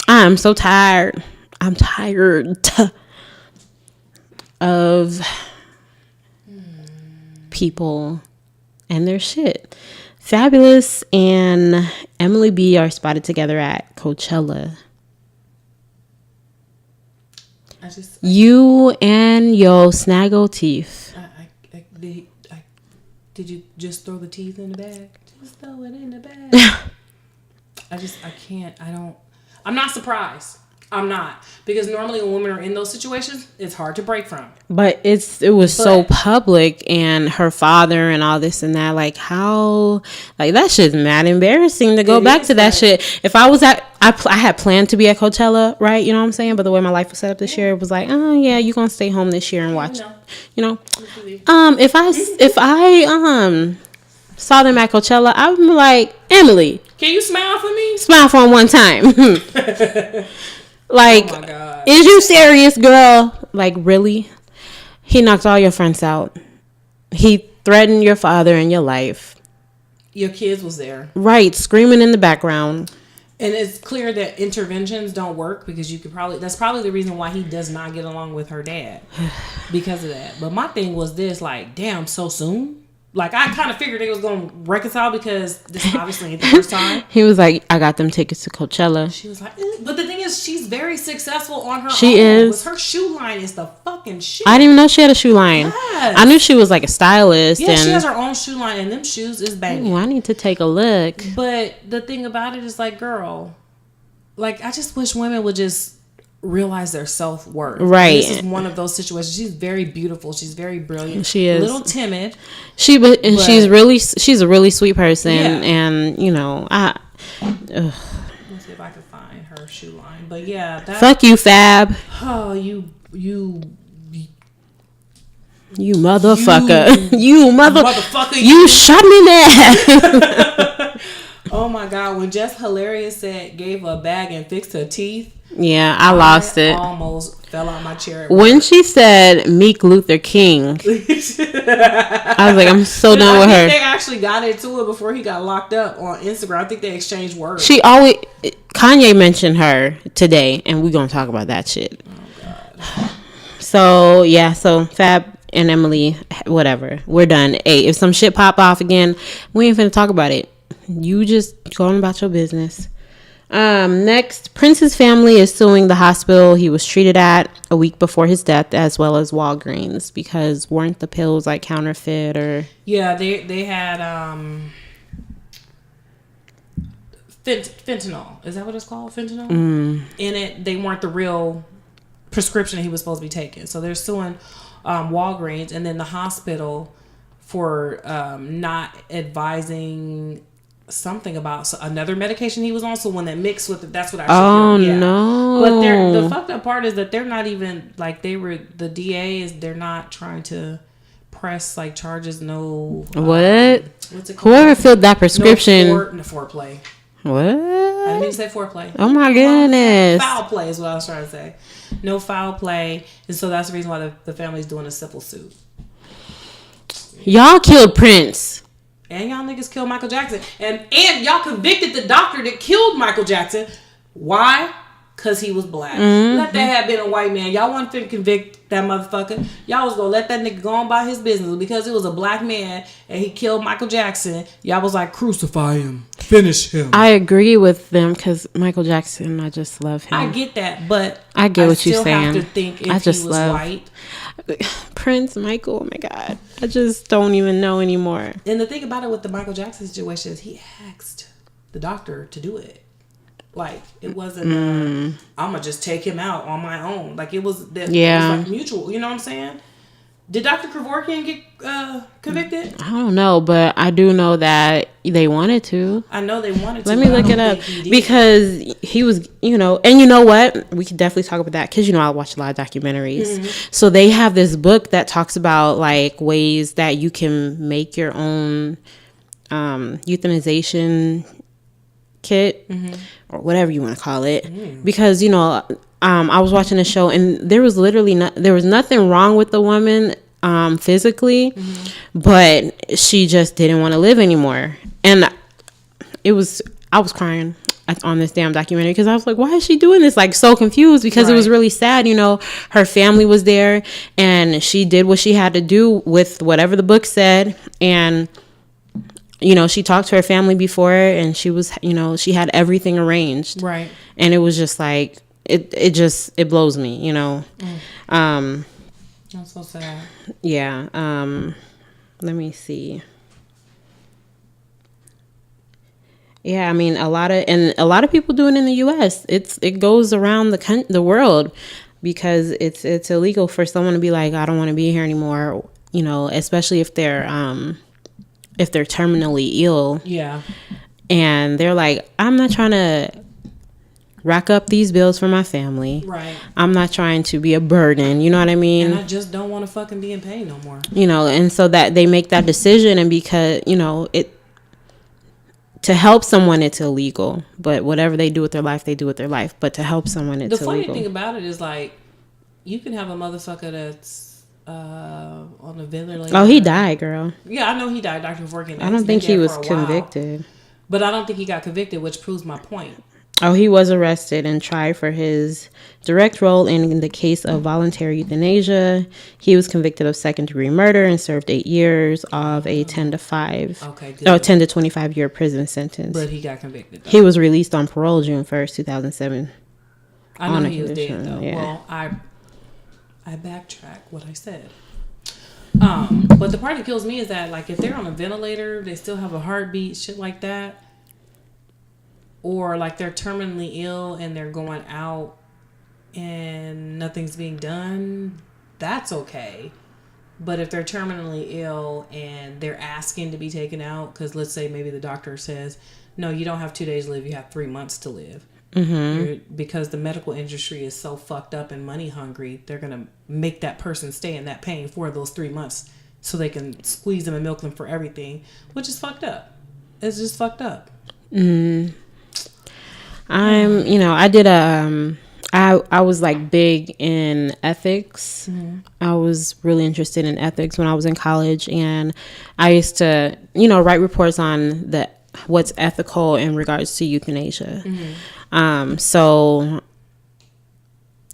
I'm so tired. I'm tired of people and their shit. Fabulous and Emily B are spotted together at Coachella. You and your snaggle teeth. Did you just throw the teeth in the bag? Just throw it in the bag. I'm not surprised. I'm not. Because normally when women are in those situations, it's hard to break from. But it was so public, and her father and all this and that. Like, how? Like, that shit's mad embarrassing to go back to that shit. If I was I had planned to be at Coachella, right? You know what I'm saying? But the way my life was set up this year, it was like, oh, yeah, you're going to stay home this year and watch. You know? If I saw them at Coachella, I would be like, Emily, can you smile for me? Smile for him one time. Like, oh my God. Is you serious, girl? Like, really? He knocked all your friends out. He threatened your father and your life. Your kids was there. Right, screaming in the background. And it's clear that interventions don't work because that's probably the reason why he does not get along with her dad. Because of that. But my thing was this, like, damn, so soon? Like, I kind of figured they was going to reconcile because this obviously ain't the first time. He was like, I got them tickets to Coachella. She was like, but the thing is, she's very successful on her own. She is. Her shoe line is the fucking shit. I didn't even know she had a shoe line. Yes. I knew she was like a stylist. Yeah, she has her own shoe line, and them shoes is banging. Ooh, I need to take a look. But the thing about it is, like, girl, like, I just wish women would just realize their self-worth. Right. And this is one of those situations. She's very beautiful. She's very brilliant. She is a little timid. She's a really sweet person. Yeah. And you know, let's see if I can find her shoe line. But yeah, fuck you, Fab. Oh, you motherfucker. You motherfucker. You shot me there. Oh my God, when Jess Hilarious gave her a bag and fixed her teeth. Yeah, I lost it. Almost fell out my chair. When she said Meek Luther King, I was like, I'm so done with her. They actually got into it before he got locked up on Instagram. I think they exchanged words. Kanye mentioned her today, and we're going to talk about that shit. Oh God. So Fab and Emily, whatever. We're done. Hey, if some shit pop off again, we ain't finna talk about it. You just go on about your business. Next, Prince's family is suing the hospital he was treated at a week before his death, as well as Walgreens, because weren't the pills like counterfeit or? Yeah, they had fentanyl. Is that what it's called? Fentanyl? In it, they weren't the real prescription he was supposed to be taking. So they're suing Walgreens and then the hospital for not advising something about another medication he was on. So when that mixed with it, that's what I should hear. No. But the fucked up part is that they're not even like the DA is, they're not trying to press like charges. No. What? What's it called? Whoever filled that prescription. No foreplay. What? I didn't mean to say foreplay. Oh my goodness. Foul play is what I was trying to say. No foul play. And so that's the reason why the family's doing a civil suit. Y'all killed Prince. And y'all niggas killed Michael Jackson. And y'all convicted the doctor that killed Michael Jackson. Why? Because he was black. Mm-hmm. Let that have been a white man. Y'all wasn't finna convict that motherfucker. Y'all was gonna let that nigga go on by his business. Because it was a black man and he killed Michael Jackson, y'all was like, crucify him. Finish him. I agree with them because Michael Jackson, I just love him. I get that, but I get what you're saying. I still have to think if he was white. Prince, Michael, oh my God. I just don't even know anymore. And the thing about it with the Michael Jackson situation is he asked the doctor to do it. Like, it wasn't, I'm going to just take him out on my own. Like, it was like mutual. You know what I'm saying? Did Dr. Kevorkian get convicted? I don't know, but I do know that they wanted to. I know they wanted to. Let me look it up. Because he was, and you know what? We could definitely talk about that because, I watch a lot of documentaries. Mm-hmm. So they have this book that talks about, like, ways that you can make your own euthanization kit or whatever you want to call it. Because, I was watching a show and there was literally there was nothing wrong with the woman physically, but she just didn't want to live anymore. And I was crying on this damn documentary because I was like, why is she doing this? Like, so confused because it was really sad. Her family was there and she did what she had to do with whatever the book said. And she talked to her family before and she was, she had everything arranged. Right. And it was just like, it blows me, That's so sad. Yeah. Let me see. Yeah, I mean, a lot of people do it in the U.S. It goes around the world because it's illegal for someone to be like, I don't want to be here anymore. Especially if they're terminally ill. Yeah. And they're like, I'm not trying to rack up these bills for my family. Right. I'm not trying to be a burden. You know what I mean? And I just don't want to fucking be in pain no more. And so that they make that decision, and because, to help someone, it's illegal. But whatever they do with their life, they do with their life. But to help someone, it's illegal. The funny thing about it is, like, you can have a motherfucker that's on a ventilator. Oh, he died, girl. Yeah, I know he died, Dr. Vorkin. I don't think he was convicted. But I don't think he got convicted, which proves my point. Oh, he was arrested and tried for his direct role in the case of voluntary euthanasia. He was convicted of second-degree murder and served 8 years of a 10 to 25 year prison sentence. But he got convicted, though. He was released on parole June 1st, 2007. I know he was dead, though. Yeah. Well, I backtrack what I said. But the part that kills me is that, like, if they're on a ventilator, they still have a heartbeat, shit like that. Or, like, they're terminally ill and they're going out and nothing's being done, that's okay. But if they're terminally ill and they're asking to be taken out, because let's say maybe the doctor says, no, you don't have 2 days to live, you have 3 months to live. Because the medical industry is so fucked up and money hungry, they're going to make that person stay in that pain for those 3 months so they can squeeze them and milk them for everything, which is fucked up. It's just fucked up. I was like big in ethics. I was really interested in ethics when I was in college, and I used to, write reports on what's ethical in regards to euthanasia. So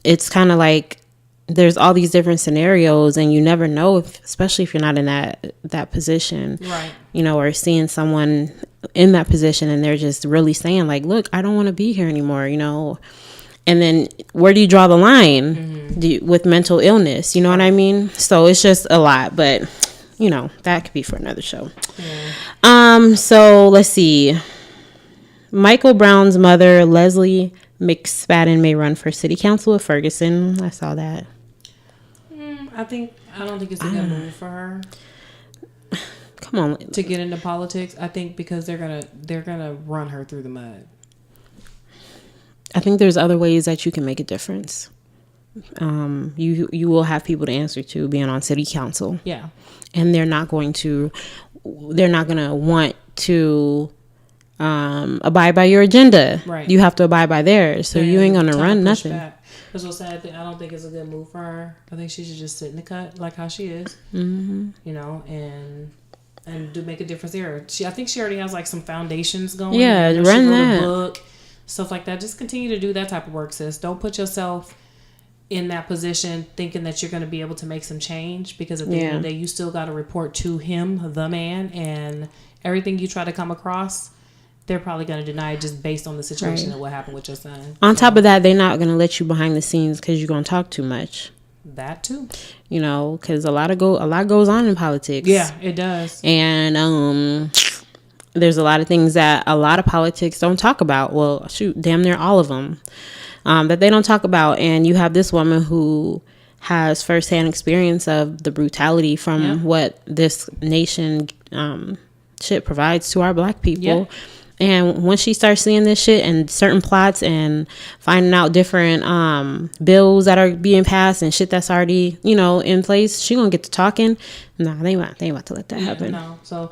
it's kind of like there's all these different scenarios, and you never know, especially if you're not in that position, right? Or seeing someone in that position and they're just really saying like, look, I don't want to be here anymore, and then where do you draw the line with mental illness? You know what I mean? So it's just a lot, but that could be for another show. So let's see. Michael Brown's mother, Leslie McSpadden, may run for city council of Ferguson. I saw that. I don't think it's a good move for her. Come on, to get into politics. I think because they're gonna run her through the mud. I think there's other ways that you can make a difference. You will have people to answer to being on city council. Yeah, and they're not gonna want to abide by your agenda. Right. You have to abide by theirs. So you ain't gonna run nothing. That's what I don't think it's a good move for her. I think she should just sit in the cut like how she is. And do make a difference there. I think she already has like some foundations going. Yeah, run she wrote that a book, stuff like that. Just continue to do that type of work, sis. Don't put yourself in that position thinking that you're going to be able to make some change, because at the end of the day, you still got to report to him, the man, and everything you try to come across, they're probably going to deny it just based on the situation and what happened with your son. On top of that, they're not going to let you behind the scenes because you're going to talk too much. That too. Because a lot goes on in politics. Yeah, it does. And there's a lot of things that a lot of politics don't talk about. Well, shoot, damn near all of them that they don't talk about. And you have this woman who has firsthand experience of the brutality from what this nation shit provides to our black people. Yeah. And when she starts seeing this shit and certain plots and finding out different bills that are being passed and shit that's already, in place, she gonna get to talking. Nah, they ain't about to let that happen. No. So,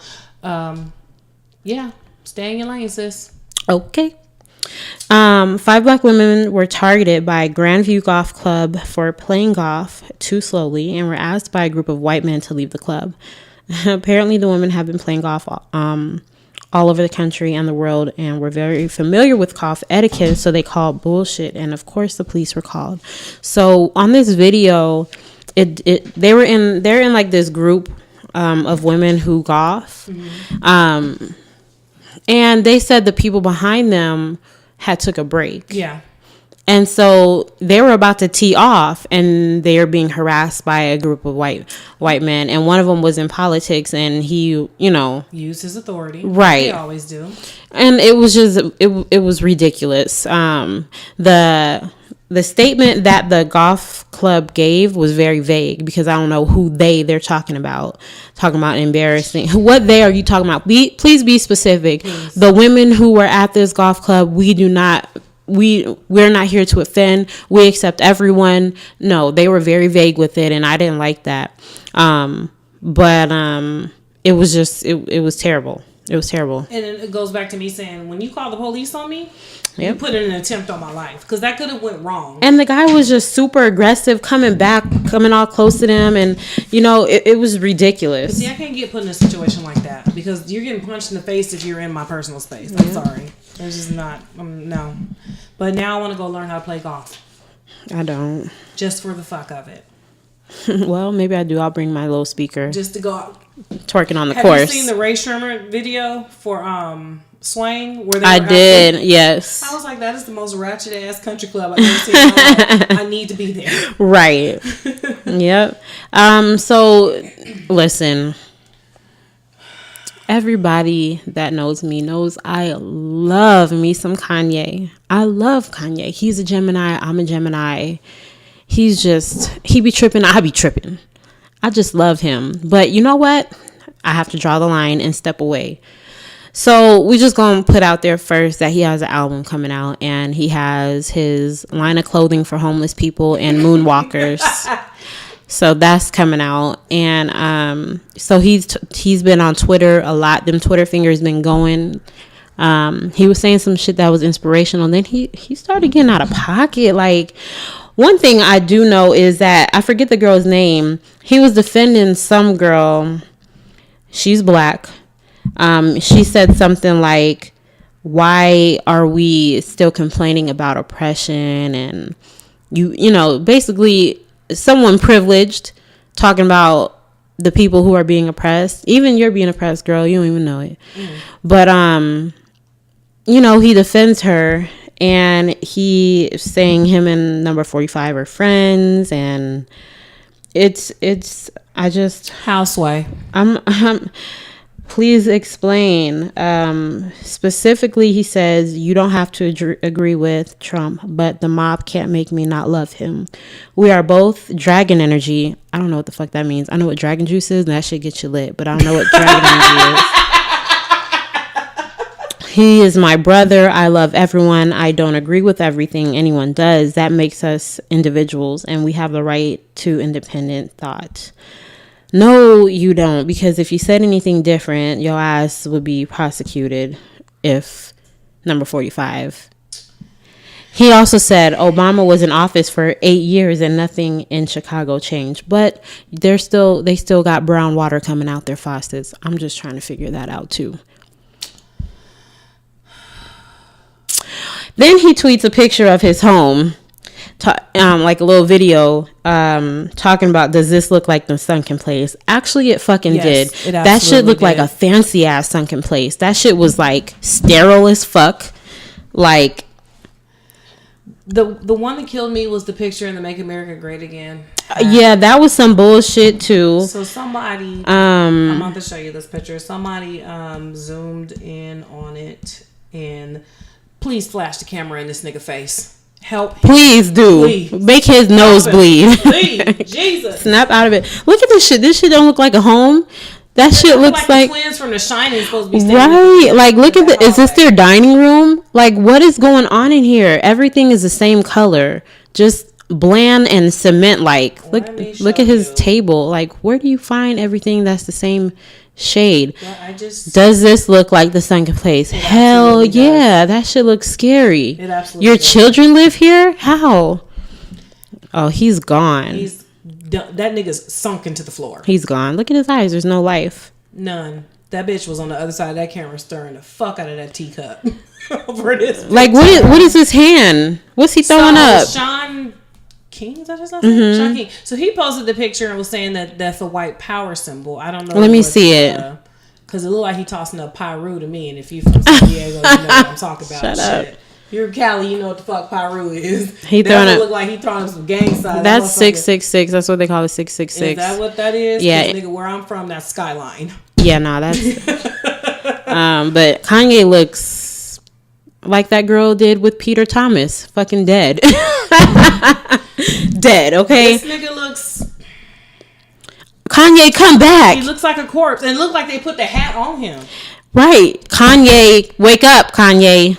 stay in your lane, sis. Okay. 5 black women were targeted by Grandview Golf Club for playing golf too slowly and were asked by a group of white men to leave the club. Apparently, the women have been playing golf all over the country and the world and were very familiar with golf etiquette, so they called bullshit, and of course the police were called. So on this video, they're in like this group of women who golf, and they said the people behind them had took a break. Yeah. And so they were about to tee off, and they were being harassed by a group of white men. And one of them was in politics, and he, used his authority. Right. They always do. And it was just, it was ridiculous. The statement that the golf club gave was very vague, because I don't know who they're talking about embarrassing. What they are you talking about? Please be specific. Please. The women who were at this golf club, we're not here to offend. We accept everyone. No, they were very vague with it, and I didn't like that. But it was just, it was terrible. It was terrible. And it goes back to me saying, when you call the police on me, you put in an attempt on my life, because that could have went wrong. And the guy was just super aggressive, coming all close to them, and it was ridiculous. But see, I can't get put in a situation like that, because you're getting punched in the face if you're in my personal space. I'm sorry. It's just not, no. But now I want to go learn how to play golf. I don't. Just for the fuck of it. Well, maybe I do. I'll bring my little speaker. Just to go out. Twerking on the course. Have you seen the Ray Sherman video for Swang? Where I did, yes. I was like, that is the most ratchet ass country club I've ever seen in my life. I need to be there. Right. Yep. So, listen. everybody that knows me knows I love me some Kanye. I love Kanye. He's a Gemini. I'm a Gemini. He be tripping. I be tripping. I just love him. But you know what? I have to draw the line and step away. So we just gonna put out there first that he has an album coming out, and he has his line of clothing for homeless people and moonwalkers. So that's coming out. And so he's been on Twitter a lot. Them Twitter fingers been going. He was saying some shit that was inspirational. And then he started getting out of pocket. Like, one thing I do know is that, I forget the girl's name. He was defending some girl. She's black. She said something like, why are we still complaining about oppression? And you know, basically someone privileged talking about the people who are being oppressed. Even you're being oppressed, girl. You don't even know it. But, you know, he defends her. And he is saying him and number 45 are friends, and Houseway. Please explain. Specifically, he says, you don't have to agree with Trump, but the mob can't make me not love him. We are both dragon energy. I don't know what the fuck that means. I know what dragon juice is, and that shit gets you lit, but I don't know what dragon energy is. He is my brother. I love everyone. I don't agree with everything anyone does. That makes us individuals, and we have the right to independent thought. No, you don't, because if you said anything different, your ass would be prosecuted. If number 45. He also said Obama was in office for 8 years and nothing in Chicago changed, but they still got brown water coming out their faucets. I'm just trying to figure that out too. Then he tweets a picture of his home, like a little video, talking about, does this look like the sunken place? Actually, it fucking did. That shit looked like a fancy ass sunken place. That shit was like sterile as fuck. Like, the one that killed me was the picture in the Make America Great Again. Yeah, that was some bullshit too. So somebody, I'm about to show you this picture. Somebody zoomed in on it, and please flash the camera in this nigga face. Help him. Please do. Please. Make his nose bleed. Please. Jesus. Snap out of it. Look at this shit. This shit don't look like a home. That shit looks like the twins from The Shining supposed to be right. Like, look at is this their dining room? Like, what is going on in here? Everything is the same color. Just bland and cement like. Look at his table. Like, where do you find everything that's the same shade? Yeah, does this look like the sunken place? Hell yeah, that shit looks scary. It absolutely Your does. children live here? How? Oh, he's gone. That nigga's sunk into the floor. He's gone. Look at his eyes. There's no life. None. That bitch was on the other side of that camera stirring the fuck out of that teacup over this. Like, what is his hand? What's he throwing up? Sean King, is that his last name? Sean King. So he posted the picture and was saying that that's a white power symbol. I don't know. Let me see it. Because it looked like he tossing up Pyru to me. And if you from San Diego, you know what I'm talking about. Shut up. You're in Cali, you know what the fuck Pyru is. He throwing it. Look like he throwing up some gang signs. That's 666. That's what they call it, 666. Is that what that is? Yeah. Nigga, where I'm from, that's Skyline. Yeah, no, that's. But Kanye looks like that girl did with Peter Thomas, fucking dead. Dead, okay? This nigga looks. Kanye, come back. He looks like a corpse, and it looked like they put the hat on him. Right, Kanye, wake up, Kanye.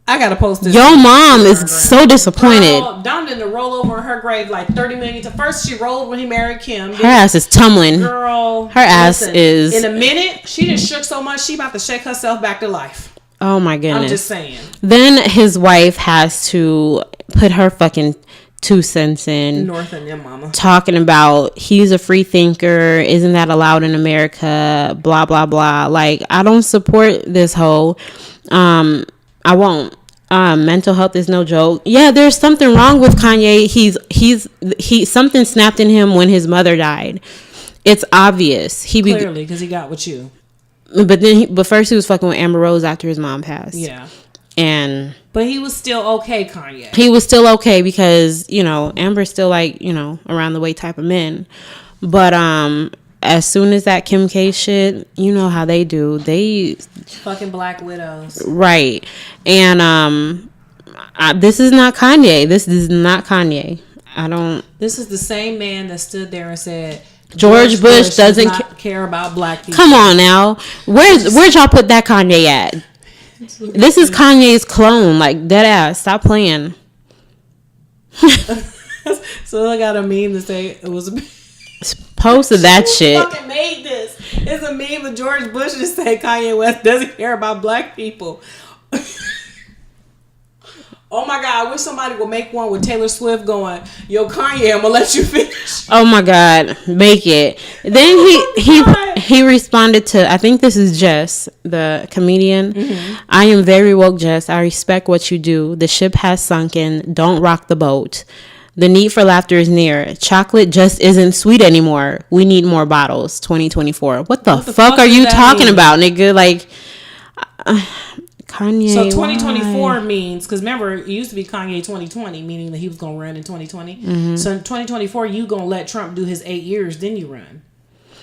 I gotta post this. Your mom is so disappointed. Girl, Dom didn't roll over in her grave like 30 million times. First, she rolled when he married Kim. Her ass is tumbling. Girl, her ass is. In a minute, she just shook so much, she about to shake herself back to life. Oh my goodness. I'm just saying. Then his wife has to put her fucking 2 cents in. North and them mama. Talking about he's a free thinker. Isn't that allowed in America? Blah, blah, blah. Like, I don't support this whole. I won't. Mental health is no joke. Yeah, there's something wrong with Kanye. He something snapped in him when his mother died. It's obvious. Clearly, because he got with you. But first he was fucking with Amber Rose after his mom passed. Yeah. But he was still okay, Kanye. He was still okay because, you know, Amber's still like, you know, around the way type of men. But as soon as that Kim K shit, you know how they do. They fucking Black Widows. Right. And this is not Kanye. This is not Kanye. This is the same man that stood there and said George Bush doesn't care about black people. Come on now. Where'd y'all put that Kanye at? This is Kanye's clone. Like, dead ass. Stop playing. So I got a meme to say it was posted that shit. Who fucking made this? It's a meme of George Bush to say Kanye West doesn't care about black people. Oh my God, I wish somebody would make one with Taylor Swift going, yo, Kanye, I'm gonna let you finish. Oh my God, make it. Then he responded to, I think this is Jess, the comedian. Mm-hmm. I am very woke, Jess. I respect what you do. The ship has sunken. Don't rock the boat. The need for laughter is near. Chocolate just isn't sweet anymore. We need more bottles. 2024. What the fuck are you talking about, nigga? Like, Kanye. So 2024 means, because remember, it used to be Kanye 2020, meaning that he was going to run in 2020. Mm-hmm. So in 2024, you going to let Trump do his 8 years, then you run.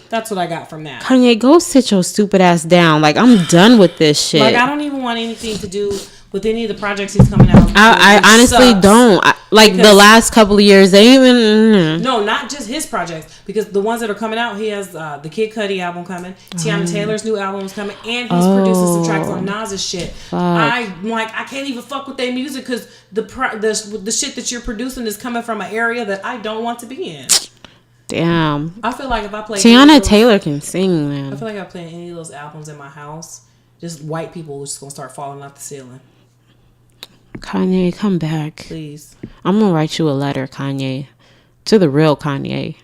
That's what I got from that. Kanye, go sit your stupid ass down. Like, I'm done with this shit. Like, I don't even want anything to do with any of the projects he's coming out. I honestly don't. The last couple of years, they even... No, not just his projects. Because the ones that are coming out, he has the Kid Cudi album coming. Tiana Taylor's new album is coming. And he's producing some tracks on Nas's shit. I'm like, I can't even fuck with their music because the shit that you're producing is coming from an area that I don't want to be in. Damn. I feel like if I play... Tiana Taylor can sing, man. I feel like if I play any of those albums in my house, just white people are just going to start falling off the ceiling. Kanye, come back. Please. I'm going to write you a letter, Kanye. To the real Kanye.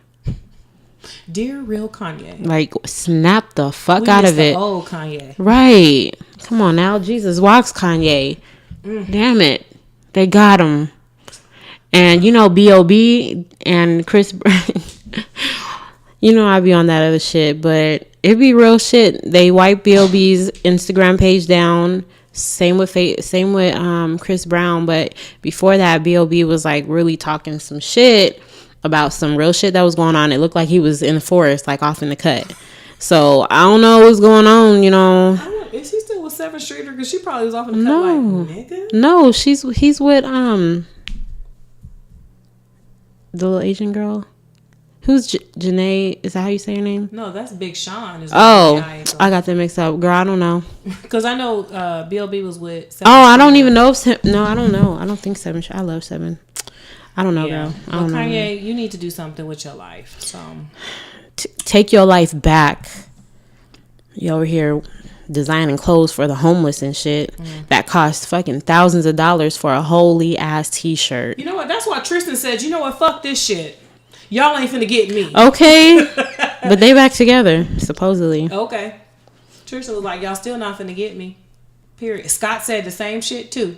Dear real Kanye. Like, snap the fuck out of it. Oh, Kanye. Right. Come on now. Jesus walks, Kanye. Damn it. They got him. And, you know, B.O.B. and Chris Brown. You know, I be on that other shit. But it be real shit. They wiped B.O.B.'s Instagram page down. Same with Chris Brown, but before that, B.O.B. was like really talking some shit about some real shit that was going on. It looked like he was in the forest, like off in the cut. So I don't know what's going on, you know. Is he still with Seven Streeter? Because she probably was off in the cut, like, nigga. No, he's with the little Asian girl. Who's Janae? Is that how you say her name? No, that's Big Sean. I got them mixed up. Girl, I don't know. Because I know B.O.B. was with Seven. Oh, I don't even know if... No, I don't know. I don't think Seven. I love Seven. I don't know, girl. I don't know. Kanye, you need to do something with your life. So take your life back. You over here designing clothes for the homeless and shit that cost fucking thousands of dollars for a holy ass t-shirt. You know what? That's why Tristan said, you know what? Fuck this shit. Y'all ain't finna get me. Okay. But they back together, supposedly. Okay. Tristan was like, y'all still not finna get me. Period. Scott said the same shit too.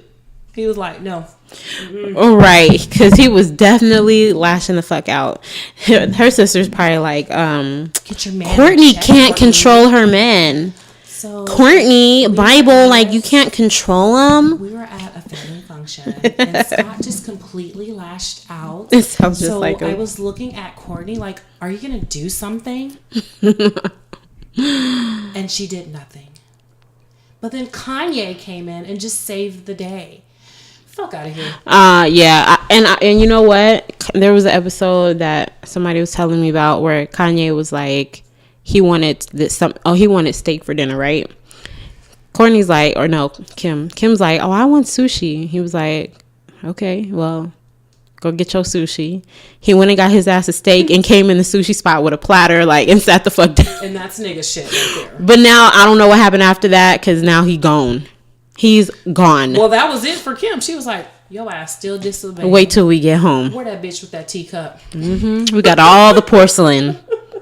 He was like, no. Mm-hmm. Right. Because he was definitely lashing the fuck out. Her sister's probably like, get your man Courtney can't control her man. So Courtney, Bible, like you can't control him. We were at a family function and Scott just completely lashed out. It sounds just like him. I was looking at Courtney like, are you gonna do something? And she did nothing. But then Kanye came in and just saved the day. Fuck out of here. Yeah, and you know what? There was an episode that somebody was telling me about where Kanye was like, he wanted he wanted steak for dinner, right? Courtney's like, or no, Kim's like, oh, I want sushi. He was like, okay, well, go get your sushi. He went and got his ass a steak and came in the sushi spot with a platter, like, and sat the fuck down. And that's nigga shit right there. But now I don't know what happened after that because now he's gone. He's gone. Well, that was it for Kim. She was like, yo ass still disobeying. Wait till we get home. Where that bitch with that teacup? Mm-hmm. We got all the porcelain.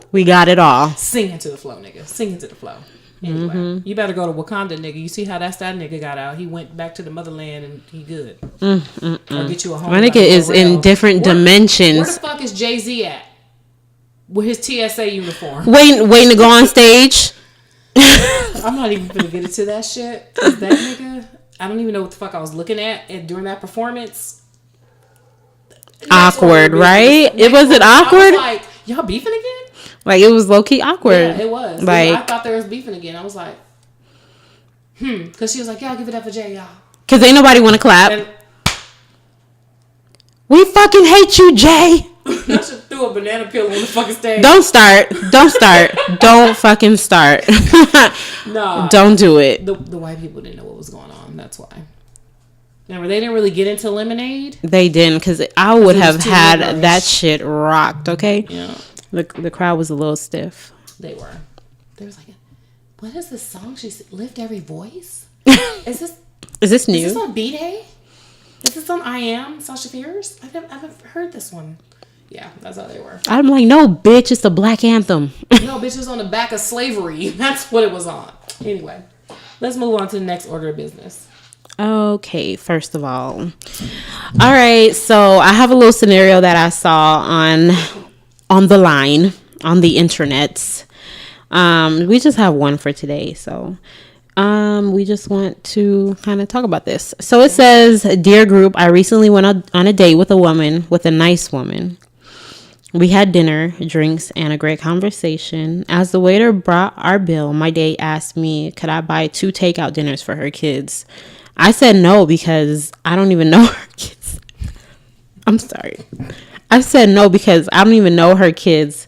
We got it all. Sing into the flow, nigga. Sing into the flow. Anyway, you better go to Wakanda, nigga. You see how that nigga got out. He went back to the motherland and he good. Or get you a home. My nigga is in different dimensions. Where the fuck is Jay-Z at? With his TSA uniform. Waiting to go on stage. I'm not even gonna get into that shit. That nigga, I don't even know what the fuck I was looking at during that performance. Awkward, right? It wasn't awkward. I was like, y'all beefing again? Like, it was low-key awkward. Yeah, it was. Like, I thought there was beefing again. I was like, because she was like, y'all give it up for Jay, y'all. Because ain't nobody want to clap. And We fucking hate you, Jay. I should threw a banana peel on the fucking stage. Don't start. Don't fucking start. No. Don't do it. The white people didn't know what was going on. That's why. Remember, they didn't really get into Lemonade. They didn't, because I would have had gibberish. that shit rocked, okay? Yeah. The crowd was a little stiff. They were. They was like, what is this song? She said, Lift Every Voice? Is this new? Is this on B-Day? Is this on I Am, Sasha Fierce? I haven't heard this one. Yeah, that's how they were. I'm like, no, bitch, it's the Black Anthem. No, bitch, it was on the back of slavery. That's what it was on. Anyway, let's move on to the next order of business. Okay, first of all right, so I have a little scenario that I saw on the line, on the internets. We just have one for today, so we just want to kind of talk about this. So it says, "Dear group, I recently went on a date with a nice woman. We had dinner, drinks, and a great conversation. As the waiter brought our bill, my date asked me, could I buy 2 takeout dinners for her kids? I said no because I don't even know her kids. I'm sorry. I said no because I don't even know her kids.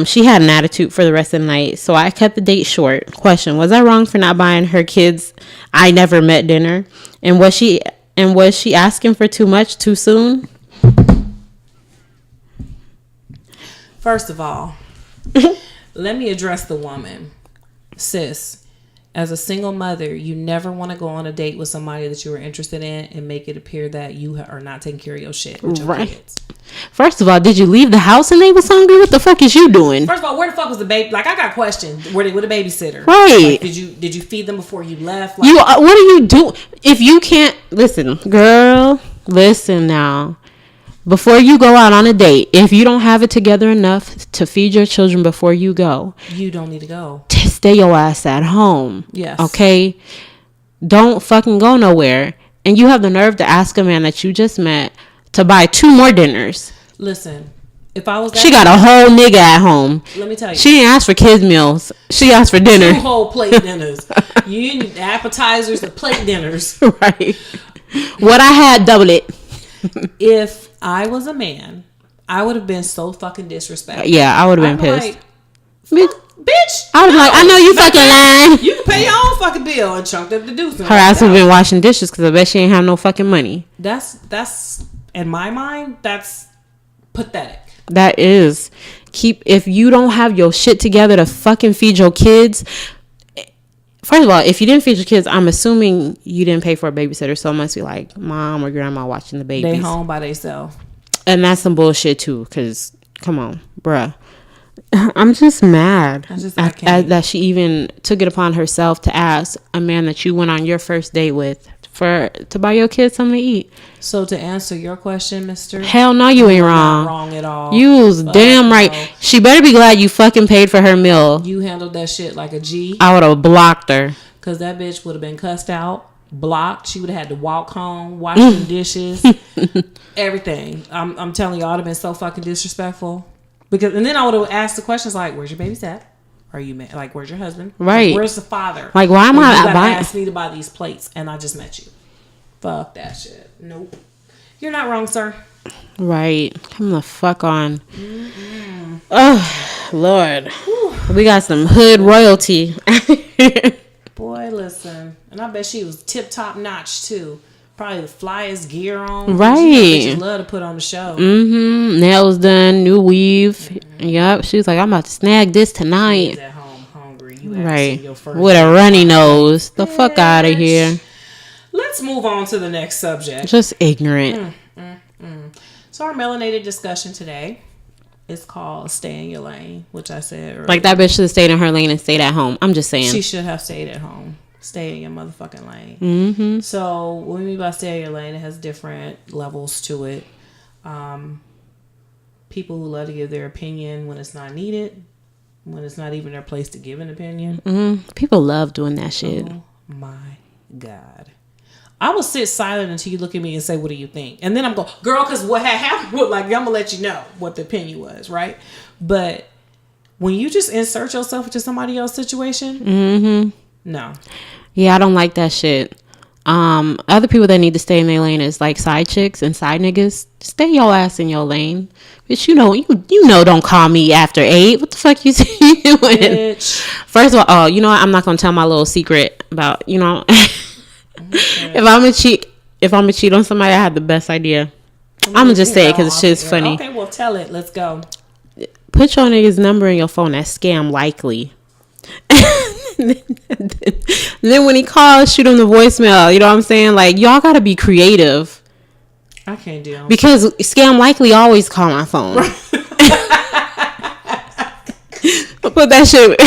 She had an attitude for the rest of the night, so I kept the date short. Question, was I wrong for not buying her kids I never met dinner? And was she asking for too much too soon?" First of all, let me address the woman. Sis, as a single mother, you never want to go on a date with somebody that you are interested in and make it appear that you are not taking care of your shit with your kids. First of all, did you leave the house and they was hungry? What the fuck is you doing? First of all, where the fuck was the baby? Like, I got questions. Where with a babysitter? Right. Like, did you feed them before you left? Like, You what are you doing? If you can't listen, girl, listen now. Before you go out on a date, if you don't have it together enough to feed your children before you go, you don't need to go. Stay your ass at home. Yes. Okay? Don't fucking go nowhere. And you have the nerve to ask a man that you just met to buy 2 more dinners. Listen, if I was that She got a whole nigga at home. Let me tell you. She didn't ask for kids meals. She asked for dinner. 2 whole plate dinners. You need appetizers and plate dinners. Right. What I had, double it. If I was a man, I would have been so fucking disrespectful. Yeah, I would have been pissed. Like, bitch. I was like, I know you fucking lying. You can pay your own fucking bill and chunked up the deuce. Her ass would have been washing dishes because I bet she ain't have no fucking money. That's in my mind, that's pathetic. That is. If you don't have your shit together to fucking feed your kids. First of all, if you didn't feed your kids, I'm assuming you didn't pay for a babysitter, so it must be like mom or grandma watching the babies. They home by themselves. And that's some bullshit too, because come on, bruh. I'm just mad that she even took it upon herself to ask a man that you went on your first date with to buy your kids something to eat. So to answer your question, mister, hell no, you ain't wrong. Not wrong at all. You was damn right. No. She better be glad you fucking paid for her meal. You handled that shit like a G. I would have blocked her. Because that bitch would have been cussed out, blocked. She would have had to walk home, wash the dishes, everything. I'm telling you, I would have been so fucking disrespectful. And then I would have asked the questions like, where's your baby's at? Are you like, where's your husband? Right. Like, where's the father? Like, why am I buying? Ask me to buy these plates, and I just met you. Fuck that shit. Nope. You're not wrong, sir. Right. Come the fuck on. Mm-hmm. Oh, Lord. Whew. We got some hood royalty. Boy, listen. And I bet she was tip-top notch, too. Probably the flyest gear on. Right. She love to put on the show. Mm-hmm. Nails done, new weave. Mm-hmm. Yep. She was like, I'm about to snag this tonight. She's at home hungry. You right. With a runny nose. The fuck out of here. Let's move on to the next subject. Just ignorant. So our melanated discussion today is called Stay in Your Lane, which I said earlier. Like that bitch should have stayed in her lane and stayed at home. I'm just saying. She should have stayed at home. Stay in your motherfucking lane. Mm-hmm. So what we mean by stay in your lane, it has different levels to it. People who love to give their opinion when it's not needed, when it's not even their place to give an opinion. Mm-hmm. People love doing that shit. Oh my God. I will sit silent until you look at me and say, what do you think? And then I'm going, girl, because what had happened, like, I'm going to let you know what the opinion was, right? But When you just insert yourself into somebody else's situation, no. Yeah, I don't like that shit. Other people that need to stay in their lane is like side chicks and side niggas. Stay your ass in your lane. Bitch, you know, don't call me after 8. What the fuck you doing? Bitch. First of all, you know what? I'm not gonna tell my little secret about, you know, if I'm a cheat on somebody, I have the best idea. I'm gonna just say it because it's shit's funny. Okay, well, tell it. Let's go. Put your nigga's number in your phone. That's scam likely. And then when he calls, shoot him the voicemail. You know what I'm saying? Like, y'all gotta be creative. I can't deal. Because scam likely always call my phone. Put that shit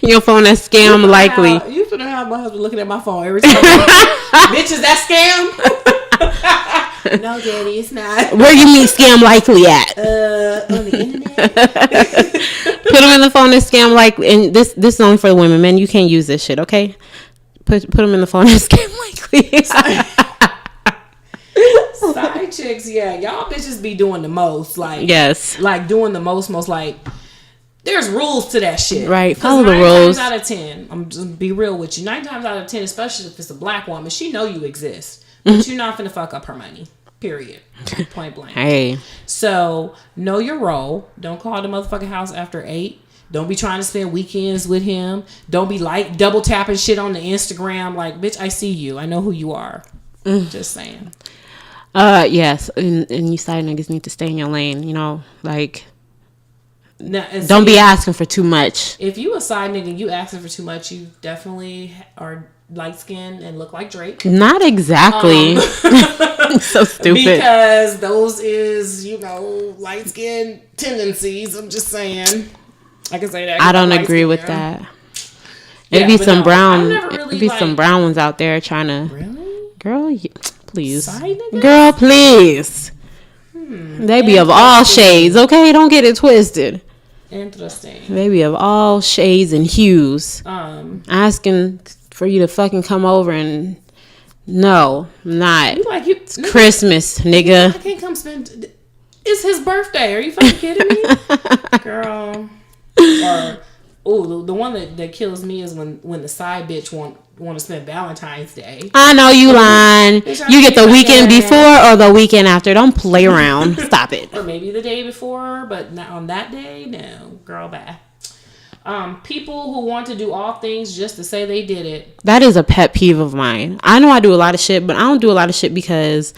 in your phone. That's scam likely. You finna have my husband looking at my phone every time. Bitch, is that scam? No, daddy, it's not. Where you meet scam likely at? On the internet. Put them in the phone that's scam likely. And this is only for the women. Men, you can't use this shit, okay? Put them in the phone that's scam likely. Side chicks, yeah. Y'all bitches be doing the most. Like, yes. Like, doing the most, like, there's rules to that shit. Right. Follow the rules. 9 times out of 10, I'm just be real with you. 9 times out of 10, especially if it's a black woman, she know you exist. But you're not finna fuck up her money. Period. Point blank. Hey. So, know your role. Don't call the motherfucking house after 8. Don't be trying to spend weekends with him. Don't be like double tapping shit on the Instagram. Like, bitch, I see you. I know who you are. Just saying. Yes. And you side niggas need to stay in your lane, you know, like, now, don't be asking for too much. If you a side nigga and you asking for too much, you definitely are light skinned and look like Drake. Not exactly. So stupid. Because those is, you know, light skinned tendencies. I'm just saying. I can say that. I don't agree with that. It'd be some brown. It'd be some brown ones out there trying to. Really? Girl, please. Side niggas? Girl, please. They be of all shades, okay? Don't get it twisted. Interesting. They be of all shades and hues. Asking for you to fucking come over and no, not. It's Christmas, nigga. I can't come spend. It's his birthday. Are you fucking kidding me, girl? Or the one that kills me is when the side bitch want to spend Valentine's Day. I know you lying. You get the weekend before or the weekend after. Don't play around. Stop it. Or maybe the day before, but not on that day. No, girl, bye. People who want to do all things just to say they did it. That is a pet peeve of mine. I know I do a lot of shit, but I don't do a lot of shit because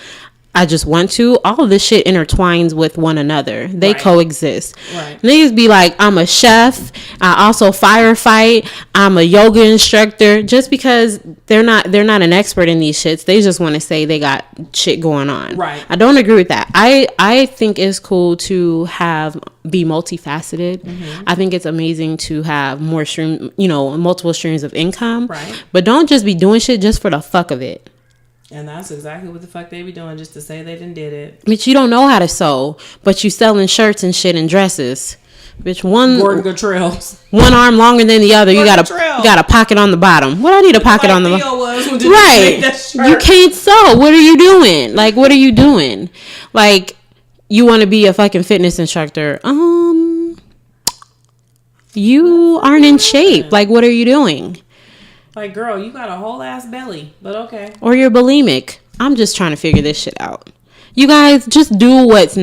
I just want to. All of this shit intertwines with one another. They coexist. Right. Niggas be like, I'm a chef. I also firefight. I'm a yoga instructor. Just because they're not an expert in these shits. They just want to say they got shit going on. Right. I don't agree with that. I think it's cool to be multifaceted. Mm-hmm. I think it's amazing to have multiple streams of income. Right. But don't just be doing shit just for the fuck of it. And that's exactly what the fuck they be doing, just to say they done did it. Bitch, you don't know how to sew, but you selling shirts and shit and dresses. Bitch, Gordon Guttrell's. One arm longer than the other. You got a pocket on the bottom. What I need a pocket on the bottom? Right. You can't sew. What are you doing? Like, what are you doing? Like, you want to be a fucking fitness instructor. You aren't in shape. Like, what are you doing? Like, girl, you got a whole ass belly, but okay. Or you're bulimic. I'm just trying to figure this shit out. You guys just do what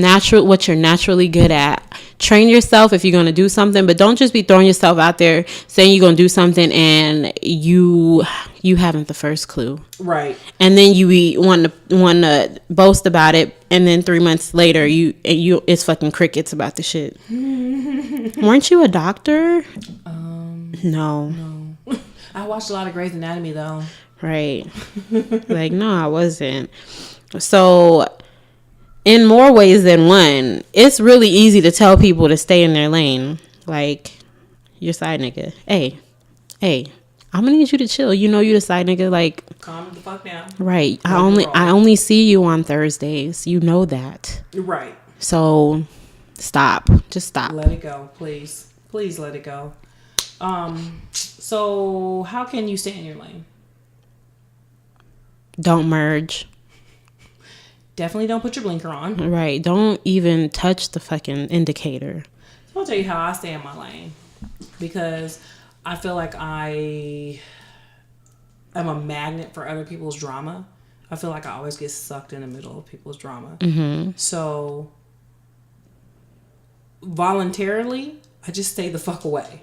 you're naturally good at. Train yourself if you're going to do something, but don't just be throwing yourself out there saying you're going to do something and you haven't the first clue. Right. And then you want to boast about it, and then 3 months later it's fucking crickets about the shit. Weren't you a doctor? No. I watched a lot of Grey's Anatomy though. Right. Like, no, I wasn't. So, in more ways than one, it's really easy to tell people to stay in their lane. Like, your side nigga. Hey, I'm gonna need you to chill. You know you the side nigga. Like, calm the fuck down. Right. I only see you on Thursdays. You know that. Right. So, stop. Just stop. Let it go, please. Please let it go. So how can you stay in your lane? Don't merge. Definitely don't put your blinker on. Right. Don't even touch the fucking indicator. I'll tell you how I stay in my lane, because I feel like I am a magnet for other people's drama. I feel like I always get sucked in the middle of people's drama. So voluntarily, I just stay the fuck away.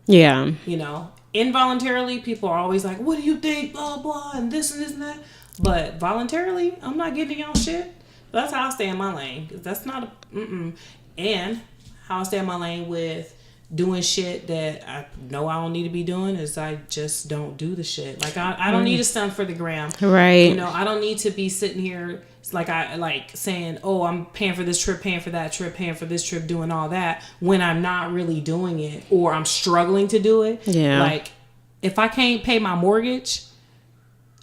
Yeah. You know, involuntarily, people are always like, what do you think? Blah, blah, and this and that. But voluntarily, I'm not getting y'all shit. That's how I stay in my lane. That's not a, And how I stay in my lane with doing shit that I know I don't need to be doing is I just don't do the shit. Like, I don't need to stunt for the gram. Right. You know, I don't need to be sitting here like saying, oh, I'm paying for this trip, paying for that trip, paying for this trip, doing all that, when I'm not really doing it, or I'm struggling to do it. Yeah. Like, if I can't pay my mortgage,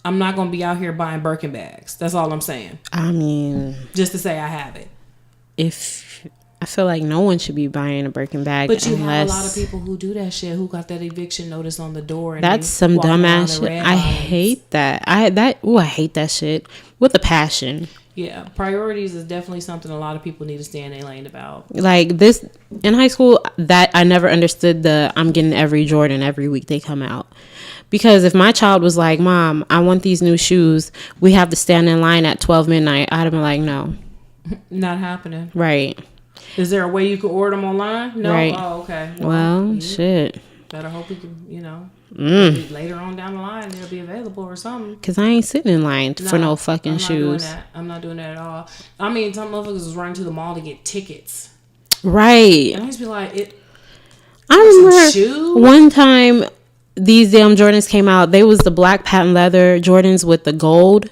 I'm not going to be out here buying Birkin bags. That's all I'm saying. I mean, just to say I have it. I feel like no one should be buying a Birkin bag. But you have a lot of people who do that shit, who got that eviction notice on the door. And that's some dumbass shit. I hate that. I hate that shit with a passion. Yeah, priorities is definitely something a lot of people need to stay in their lane about. Like this in high school, that I never understood I'm getting every Jordan every week they come out. Because if my child was like, Mom, I want these new shoes, we have to stand in line at 12 midnight, I'd have been like, no. Not happening. Right. Is there a way you can order them online? No? Right. Oh, okay. Well, shit. Better hope we can, maybe later on down the line they'll be available or something. Because I ain't sitting in line for no fucking shoes. I'm not doing that at all. I mean, some motherfuckers was running to the mall to get tickets. Right. And I used to be like, I remember one time these damn Jordans came out. They was the black patent leather Jordans with the gold.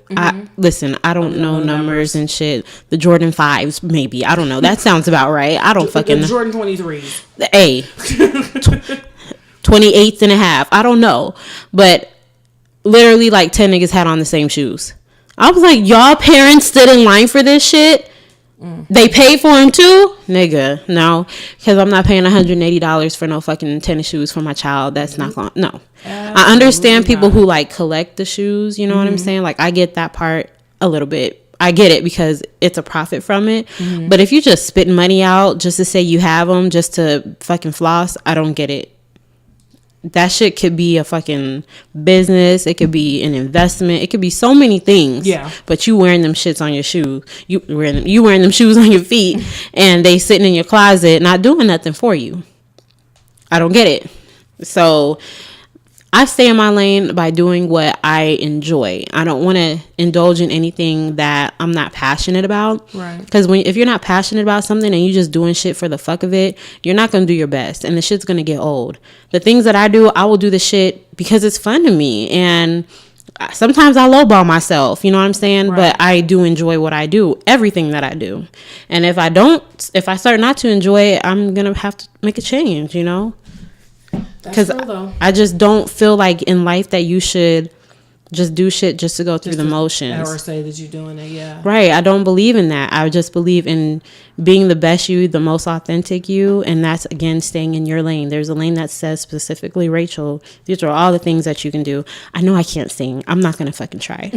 Listen, I don't know numbers and shit. The Jordan 5s, maybe. I don't know. That sounds about right. I don't fucking know. Jordan 23s. Hey. 28 and a half. I don't know. But literally like 10 niggas had on the same shoes. I was like, y'all parents stood in line for this shit? They paid for them too? Nigga, no. Because I'm not paying $180 for no fucking tennis shoes for my child. That's not going, no. I understand people who like collect the shoes, you know what I'm saying? Like, I get that part a little bit. I get it because it's a profit from it. But if you just spitting money out just to say you have them, just to fucking floss, I don't get it. That shit could be a fucking business. It could be an investment. It could be so many things. Yeah. But you wearing them shits on your shoe. You wearing them shoes on your feet, and they sitting in your closet not doing nothing for you. I don't get it. So I stay in my lane by doing what I enjoy. I don't want to indulge in anything that I'm not passionate about. Right. Because if you're not passionate about something and you're just doing shit for the fuck of it, you're not going to do your best. And the shit's going to get old. The things that I do, I will do the shit because it's fun to me. And sometimes I lowball myself, you know what I'm saying? Right. But I do enjoy what I do, everything that I do. And if I start not to enjoy it, I'm going to have to make a change, you know? Because I just don't feel like in life that you should just do shit just to go through the motions. Or say that you're doing it, yeah. Right. I don't believe in that. I just believe in being the best you, the most authentic you. And that's, again, staying in your lane. There's a lane that says specifically, Racheal, these are all the things that you can do. I know I can't sing. I'm not going to fucking try.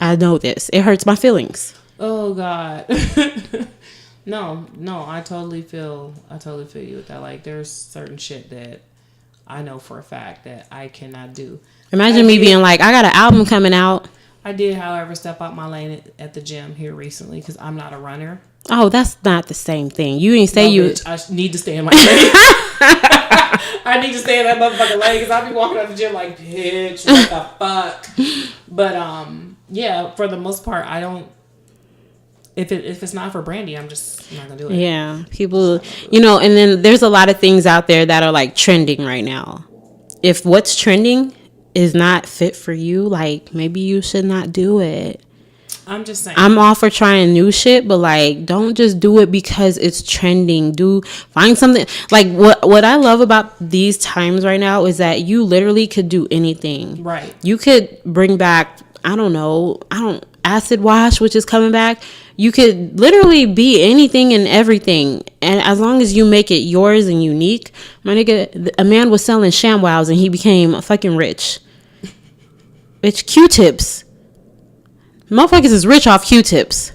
I know this. It hurts my feelings. Oh, God. No, I totally feel you with that. Like, there's certain shit that I know for a fact that I cannot do. Imagine me being like, I got an album coming out. I did, however, step out my lane at the gym here recently because I'm not a runner. Oh, that's not the same thing. You didn't say bitch, I need to stay in my lane. I need to stay in that motherfucking lane because I be walking out the gym like, bitch, what the fuck? But, yeah, for the most part, I don't. If it's not for Brandy, I'm just not gonna do it. Yeah, people, and then there's a lot of things out there that are like trending right now. If what's trending is not fit for you, like maybe you should not do it. I'm just saying. I'm all for trying new shit, but like don't just do it because it's trending. Find something. Like what I love about these times right now is that you literally could do anything. Right. You could bring back, acid wash, which is coming back. You could literally be anything and everything, and as long as you make it yours and unique. My nigga, a man was selling ShamWows and he became fucking rich. Bitch, Q-tips. Motherfuckers is rich off Q-tips.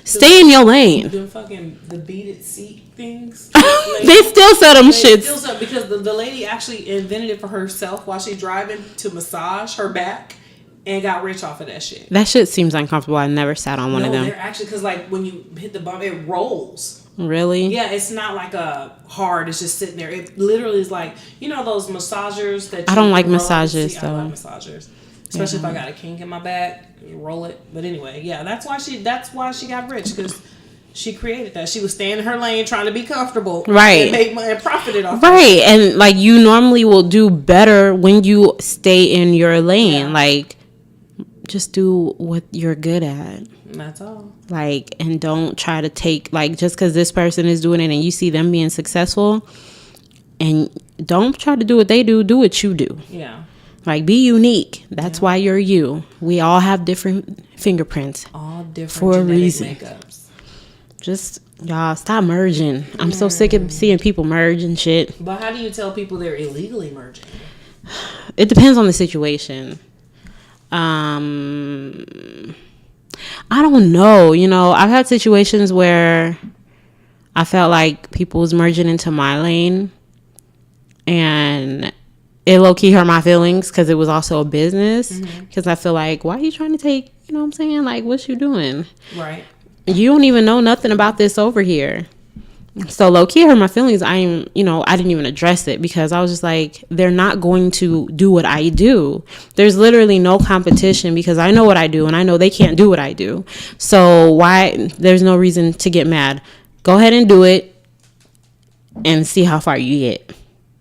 Stay in your lane. Them fucking the beaded seat things. They still sell them shits. Still sell, because the lady actually invented it for herself while she's driving to massage her back and got rich off of that shit. That shit seems uncomfortable. I never sat on one of them. They're actually, because like when you hit the bump, it rolls. Really? Yeah, it's not like a hard. It's just sitting there. It literally is like, you know those massagers that I don't like massages though. I like massagers, especially if I got a kink in my back. You roll it. But anyway, yeah, that's why she got rich, because she created that. She was staying in her lane trying to be comfortable, right, and make money and profited off, right. And like, you normally will do better when you stay in your lane. Yeah. Like, just do what you're good at. That's all. Like, and don't try to take, like, just because this person is doing it and you see them being successful, and don't try to do what they do what you do. Yeah. Like, be unique. That's why you're you. We all have different fingerprints. All different for a reason. Makeups. Just, y'all, stop merging. I'm so sick of seeing people merge and shit. But how do you tell people they're illegally merging? It depends on the situation. I don't know. You know, I've had situations where I felt like people was merging into my lane, and it low-key hurt my feelings because it was also a business. Because I feel like, why are you trying to take, you know what I'm saying? Like, what you doing? Right. You don't even know nothing about this over here. So low-key hurt my feelings. I didn't even address it because I was just like, they're not going to do what I do. There's literally no competition because I know what I do and I know they can't do what I do. So there's no reason to get mad. Go ahead and do it and see how far you get.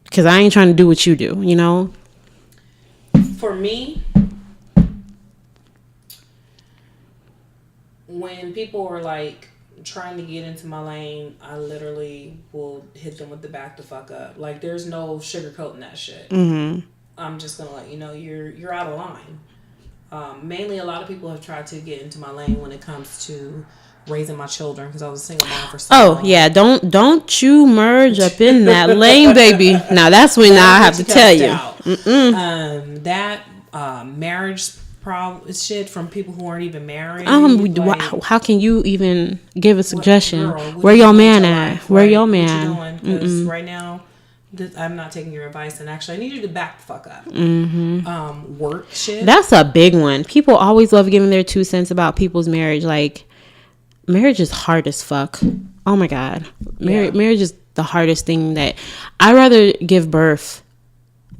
Because I ain't trying to do what you do, you know? For me, when people are like trying to get into my lane, I literally will hit them with the back the fuck up. Like, there's no sugarcoating that shit. I'm just gonna let you know you're out of line. Mainly, a lot of people have tried to get into my lane when it comes to raising my children, because I was a single mom for so long. Yeah, don't you merge up in that lane, baby. Now that's when I have to tell you. That marriage problem shit from people who aren't even married. How can you even give a suggestion? Girl, where your man at? Where your man? What you doing? Because right now, I'm not taking your advice, and actually I need you to back the fuck up. Work shit. That's a big one. People always love giving their 2 cents about people's marriage. Like, marriage is hard as fuck. Oh my God. Marriage is the hardest thing that I'd rather give birth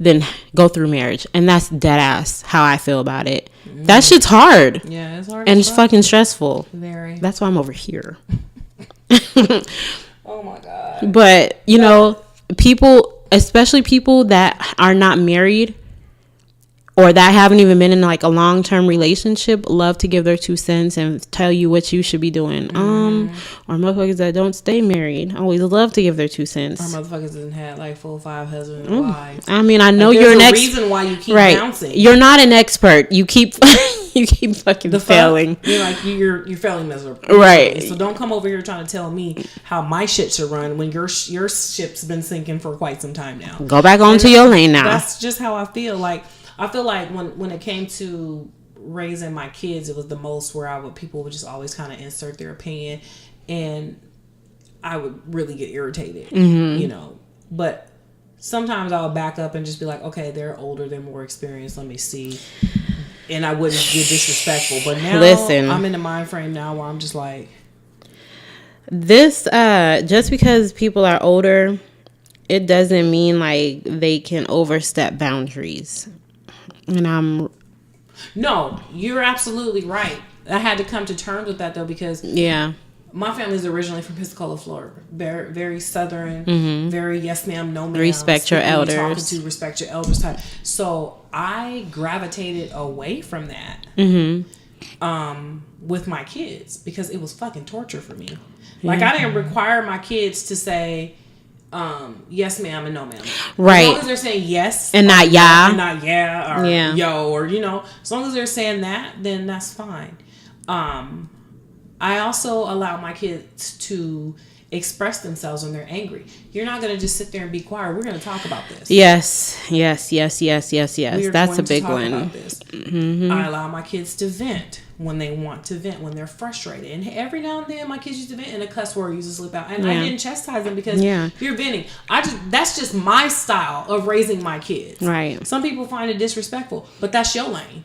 than go through marriage. And that's dead ass how I feel about it. That shit's hard. Yeah, it's hard. And it's fucking stressful. Very. That's why I'm over here. Oh my God. But, you know, people, especially people that are not married or that haven't even been in like a long-term relationship, love to give their 2 cents and tell you what you should be doing. Or motherfuckers that don't stay married always love to give their 2 cents. Or motherfuckers that had like 4 or 5 husbands and wives. I mean, I know like, you're an expert. Reason why you keep bouncing. You're not an expert. You keep fucking failing. You're like you're failing miserably. Right. So don't come over here trying to tell me how my shit should run when your ship's been sinking for quite some time now. Go back onto your lane now. That's just how I feel. Like, I feel like when it came to raising my kids, it was the most where people would just always kind of insert their opinion, and I would really get irritated, you know. But sometimes I would back up and just be like, okay, they're older, they're more experienced, let me see. And I wouldn't get disrespectful. But now I'm in the mind frame now where I'm just like, this, just because people are older, it doesn't mean like they can overstep boundaries. And no, you're absolutely right. I had to come to terms with that though, because my family is originally from Pensacola, Florida. Very, very southern, very yes ma'am, no ma'am. Respect your elders. Talking to respect your elders type. So I gravitated away from that with my kids because it was fucking torture for me. Like, I didn't require my kids to say yes ma'am and no ma'am. Right. As long as they're saying yes and not yeah. And not yeah or yo, or you know, as long as they're saying that, then that's fine. I also allow my kids to express themselves when they're angry. You're not going to just sit there and be quiet. We're going to talk about this. Yes. That's a big one. I allow my kids to vent when they want to vent, when they're frustrated. And every now and then my kids used to vent and a cuss word used to slip out. And I didn't chastise them because you're venting. that's just my style of raising my kids. Right. Some people find it disrespectful, but that's your lane.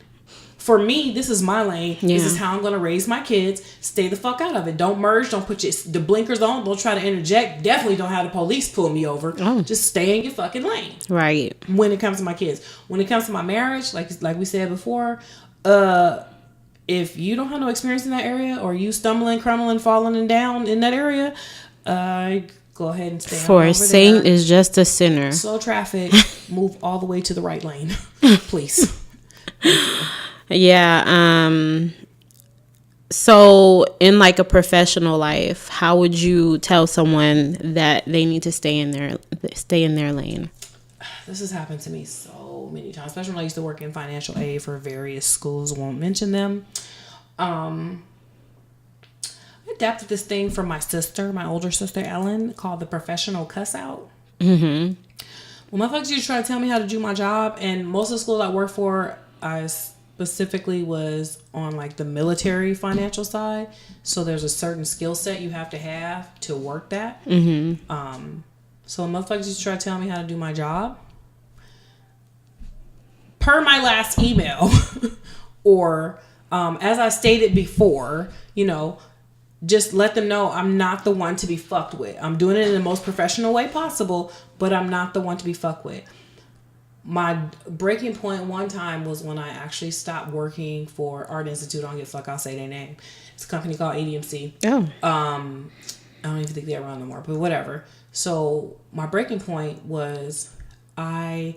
For me, this is my lane. This is how I'm going to raise my kids. Stay the fuck out of it. Don't merge. Don't put the blinkers on. Don't try to interject. Definitely don't have the police pull me over. Just stay in your fucking lane. Right. When it comes to my kids. When it comes to my marriage, like we said before, if you don't have no experience in that area, or you stumbling, crumbling, falling and down in that area, go ahead and stay. For a saint is just a sinner. Slow traffic. Move all the way to the right lane, please. Yeah. So in like a professional life, how would you tell someone that they need to stay in their lane? This has happened to me so many times, especially when I used to work in financial aid for various schools. Won't mention them. I adapted this thing from my sister, my older sister Ellen, called the professional cuss out. Well, motherfuckers used to try to tell me how to do my job, and most of the schools I work for, I specifically was on like the military financial side. So there's a certain skill set you have to work that. So motherfuckers used to try to tell me how to do my job. Per my last email, or as I stated before, just let them know I'm not the one to be fucked with. I'm doing it in the most professional way possible, but I'm not the one to be fucked with. My breaking point one time was when I actually stopped working for Art Institute. I don't give a fuck, I'll say their name. It's a company called ADMC. I don't even think they're around no more, but whatever. So my breaking point was I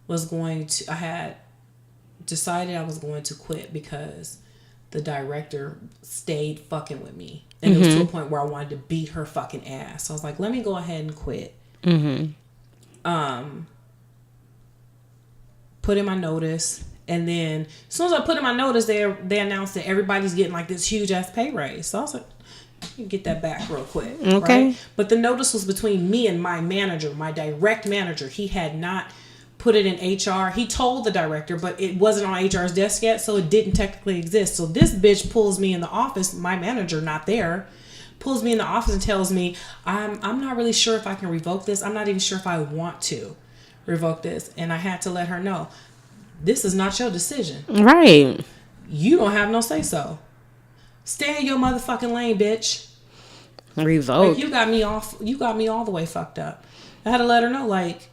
had decided I was going to quit because the director stayed fucking with me. And it was to a point where I wanted to beat her fucking ass. So I was like, let me go ahead and quit. Put in my notice, and then as soon as I put in my notice, they announced that everybody's getting like this huge ass pay raise. So I was like, I can get that back real quick. Okay. Right? But the notice was between me and my manager, my direct manager. He had not put it in HR. He told the director, but it wasn't on HR's desk yet, so it didn't technically exist. So this bitch pulls me in the office, my manager not there, pulls me in the office and tells me, I'm not really sure if I can revoke this. I'm not even sure if I want to revoke this. And I had to let her know, this is not your decision. Right. You don't have no say so. Stay in your motherfucking lane, bitch. Revoke. Like, you got me all the way fucked up. I had to let her know, like,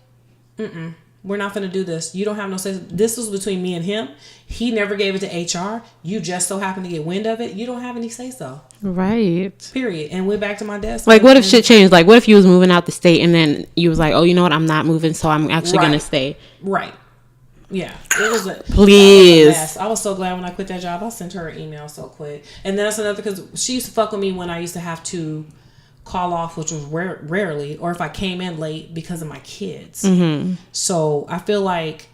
we're not going to do this. You don't have no say. This was between me and him. He never gave it to HR. You just so happened to get wind of it. You don't have any say so. Right. Period. And went back to my desk. Like, what if shit changed? Like, what if you was moving out the state and then you was like, oh, you know what? I'm not moving, so I'm actually going to stay. Right. Yeah. It was Please. I was so glad when I quit that job. I sent her an email so quick. And then that's another, because she used to fuck with me when I used to have to call off, which was rarely, or if I came in late because of my kids. So I feel like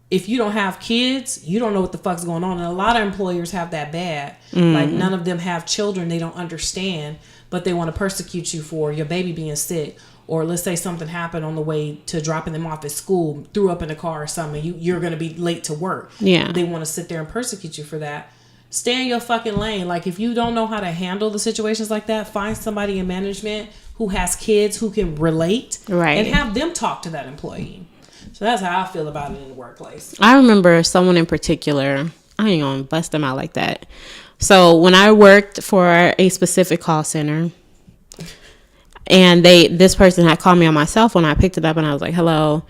if you don't have kids, you don't know what the fuck's going on. And a lot of employers have that bad. Like, none of them have children. They don't understand, but they want to persecute you for your baby being sick. Or let's say something happened on the way to dropping them off at school, threw up in the car or something. You're going to be late to work. Yeah. They want to sit there and persecute you for that. Stay in your fucking lane. Like, if you don't know how to handle the situations like that, find somebody in management who has kids who can relate. Right. And have them talk to that employee. So that's how I feel about it in the workplace. I remember someone in particular. I ain't gonna bust them out like that. So when I worked for a specific call center, and this person had called me on my cell phone, I picked it up and I was like, hello.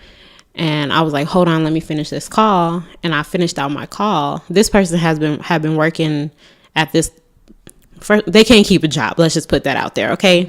And I was like, hold on, let me finish this call. And I finished out my call. This person had been working at this. They can't keep a job. Let's just put that out there, okay?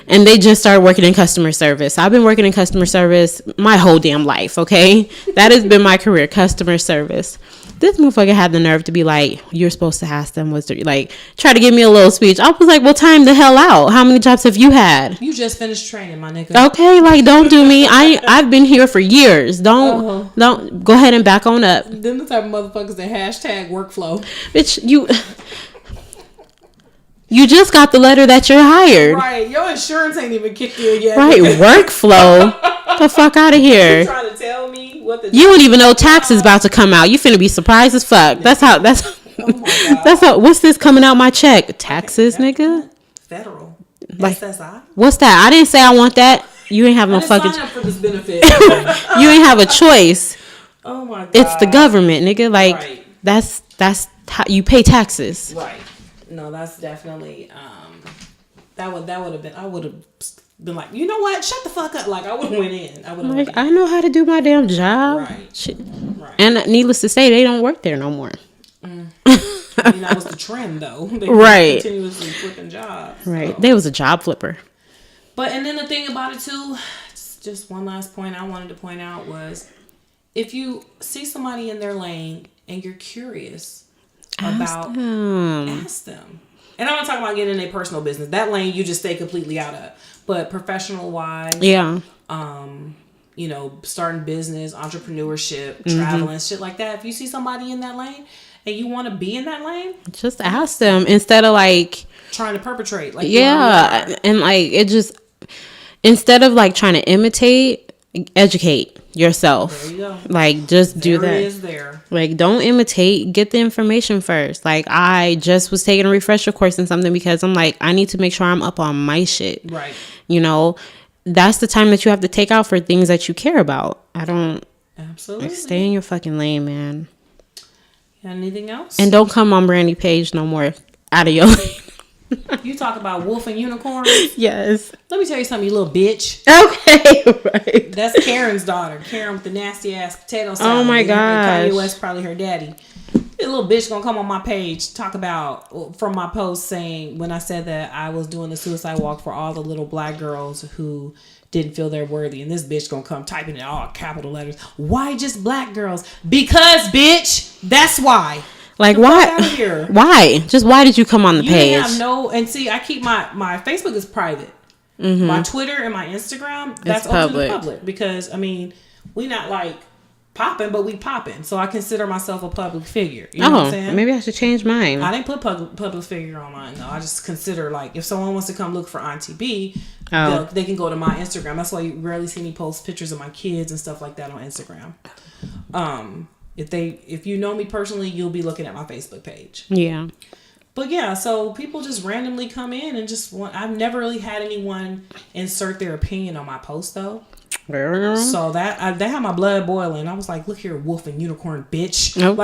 And they just started working in customer service. I've been working in customer service my whole damn life, okay? That has been my career, customer service. This motherfucker had the nerve to be like, you're supposed to ask them, try to give me a little speech. I was like, well, time the hell out. How many jobs have you had? You just finished training, my nigga. Okay, like, don't do me. I've been here for years. Don't go ahead and back on up. Them the type of motherfuckers that hashtag workflow. Bitch, You just got the letter that you're hired. Right. Your insurance ain't even kicked in yet. Right. Workflow. Get the fuck out of You here. trying to tell me what the... You don't even know taxes about to come out. You finna be surprised as fuck. That's how. Oh my God. That's how. What's this coming out my check? Taxes, nigga. Federal. Like, SSI. what's that? I didn't say I want that. You ain't have no I didn't fucking. sign up for this benefit. You ain't have a choice. Oh my God. It's the government, nigga. Like, Right. that's how you pay taxes. Right. No, that's definitely that would have been, I would have been like, you know what? Shut the fuck up. Like, I would have went in. I would have Like, I know how to do my damn job. Right. Shit. Right. And needless to say, they don't work there no more. I mean, that was the trend though. They were Right. continuously flipping jobs. Right. So. There was a job flipper. But and then the thing about it too, just one last point I wanted to point out was, if you see somebody in their lane and you're curious Ask them. ask them. And I'm not talking about getting in their personal business. That lane you just stay completely out of. But professional wise, Yeah. you know, starting business, entrepreneurship, traveling, shit like that. If you see somebody in that lane and you want to be in that lane, Just ask them instead of like, trying to perpetrate. Like, yeah. And like, it just, instead of like trying to imitate, educate yourself. There you go. Like, just do There that. it is there. Like, don't imitate. Get the information first. Like, I just was taking a refresher course in something because I'm like, I need to make sure I'm up on my shit. Right. You know, that's the time that you have to take out for things that you care about. I don't. Absolutely. Like, stay in your fucking lane, man. Got anything else? And don't come on Brandy Page no more. Out of your lane. You talk about wolf and unicorn. Yes. Let me tell you something, you little bitch. Okay. Right. That's Karen's daughter. Karen with the nasty ass potato salad. Oh my And gosh. Kanye West probably her daddy. This little bitch gonna come on my page, talk about, from my post saying, when I said that I was doing the suicide walk for all the little black girls who didn't feel they're worthy, and this bitch gonna come typing in all capital letters. Why just black girls? Because, bitch, that's why. Like, Get the why? fuck outta here. Why? Just why did you come on the You page? didn't have no, and see, I keep my Facebook is private. My Twitter and my Instagram, that's open to the public, because I mean, we not like popping, but we popping. So I consider myself a public figure. You know what I'm saying? Maybe I should change mine. I didn't put public figure on mine though. I just consider, like, if someone wants to come look for Auntie Bee, they can go to my Instagram. That's why you rarely see me post pictures of my kids and stuff like that on Instagram. If you know me personally, you'll be looking at my Facebook page. Yeah. But yeah, so people just randomly come in and just want. I've never really had anyone insert their opinion on my post though. So that had my blood boiling. I was like, "Look here, wolf and unicorn, bitch!" Nope.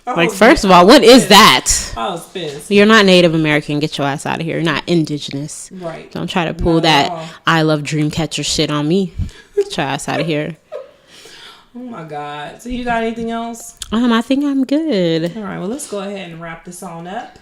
Like, first of all, what is that? I was pissed. You're not Native American. Get your ass out of here. You're not indigenous. Right. Don't try to pull Not at all. that I love Dreamcatcher shit on me. Get your ass out of here. Oh my God. So you got anything else? I think I'm good. All right. Well, let's go ahead and wrap this on up.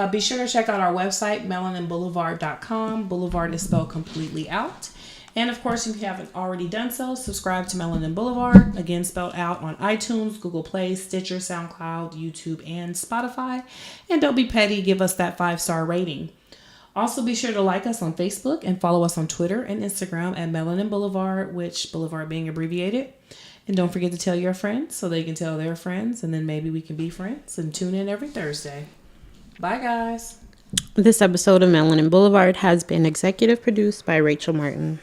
Be sure to check out our website, melaninboulevard.com. Boulevard is spelled completely out. And of course, if you haven't already done so, subscribe to Melanin Boulevard, again spelled out, on iTunes, Google Play, Stitcher, SoundCloud, YouTube, and Spotify. And don't be petty, give us that 5-star rating. Also, be sure to like us on Facebook and follow us on Twitter and Instagram at Melanin Boulevard, which Boulevard being abbreviated. And don't forget to tell your friends so they can tell their friends, and then maybe we can be friends. And tune in every Thursday. Bye, guys. This episode of Melanin Boulevard has been executive produced by Racheal Martin.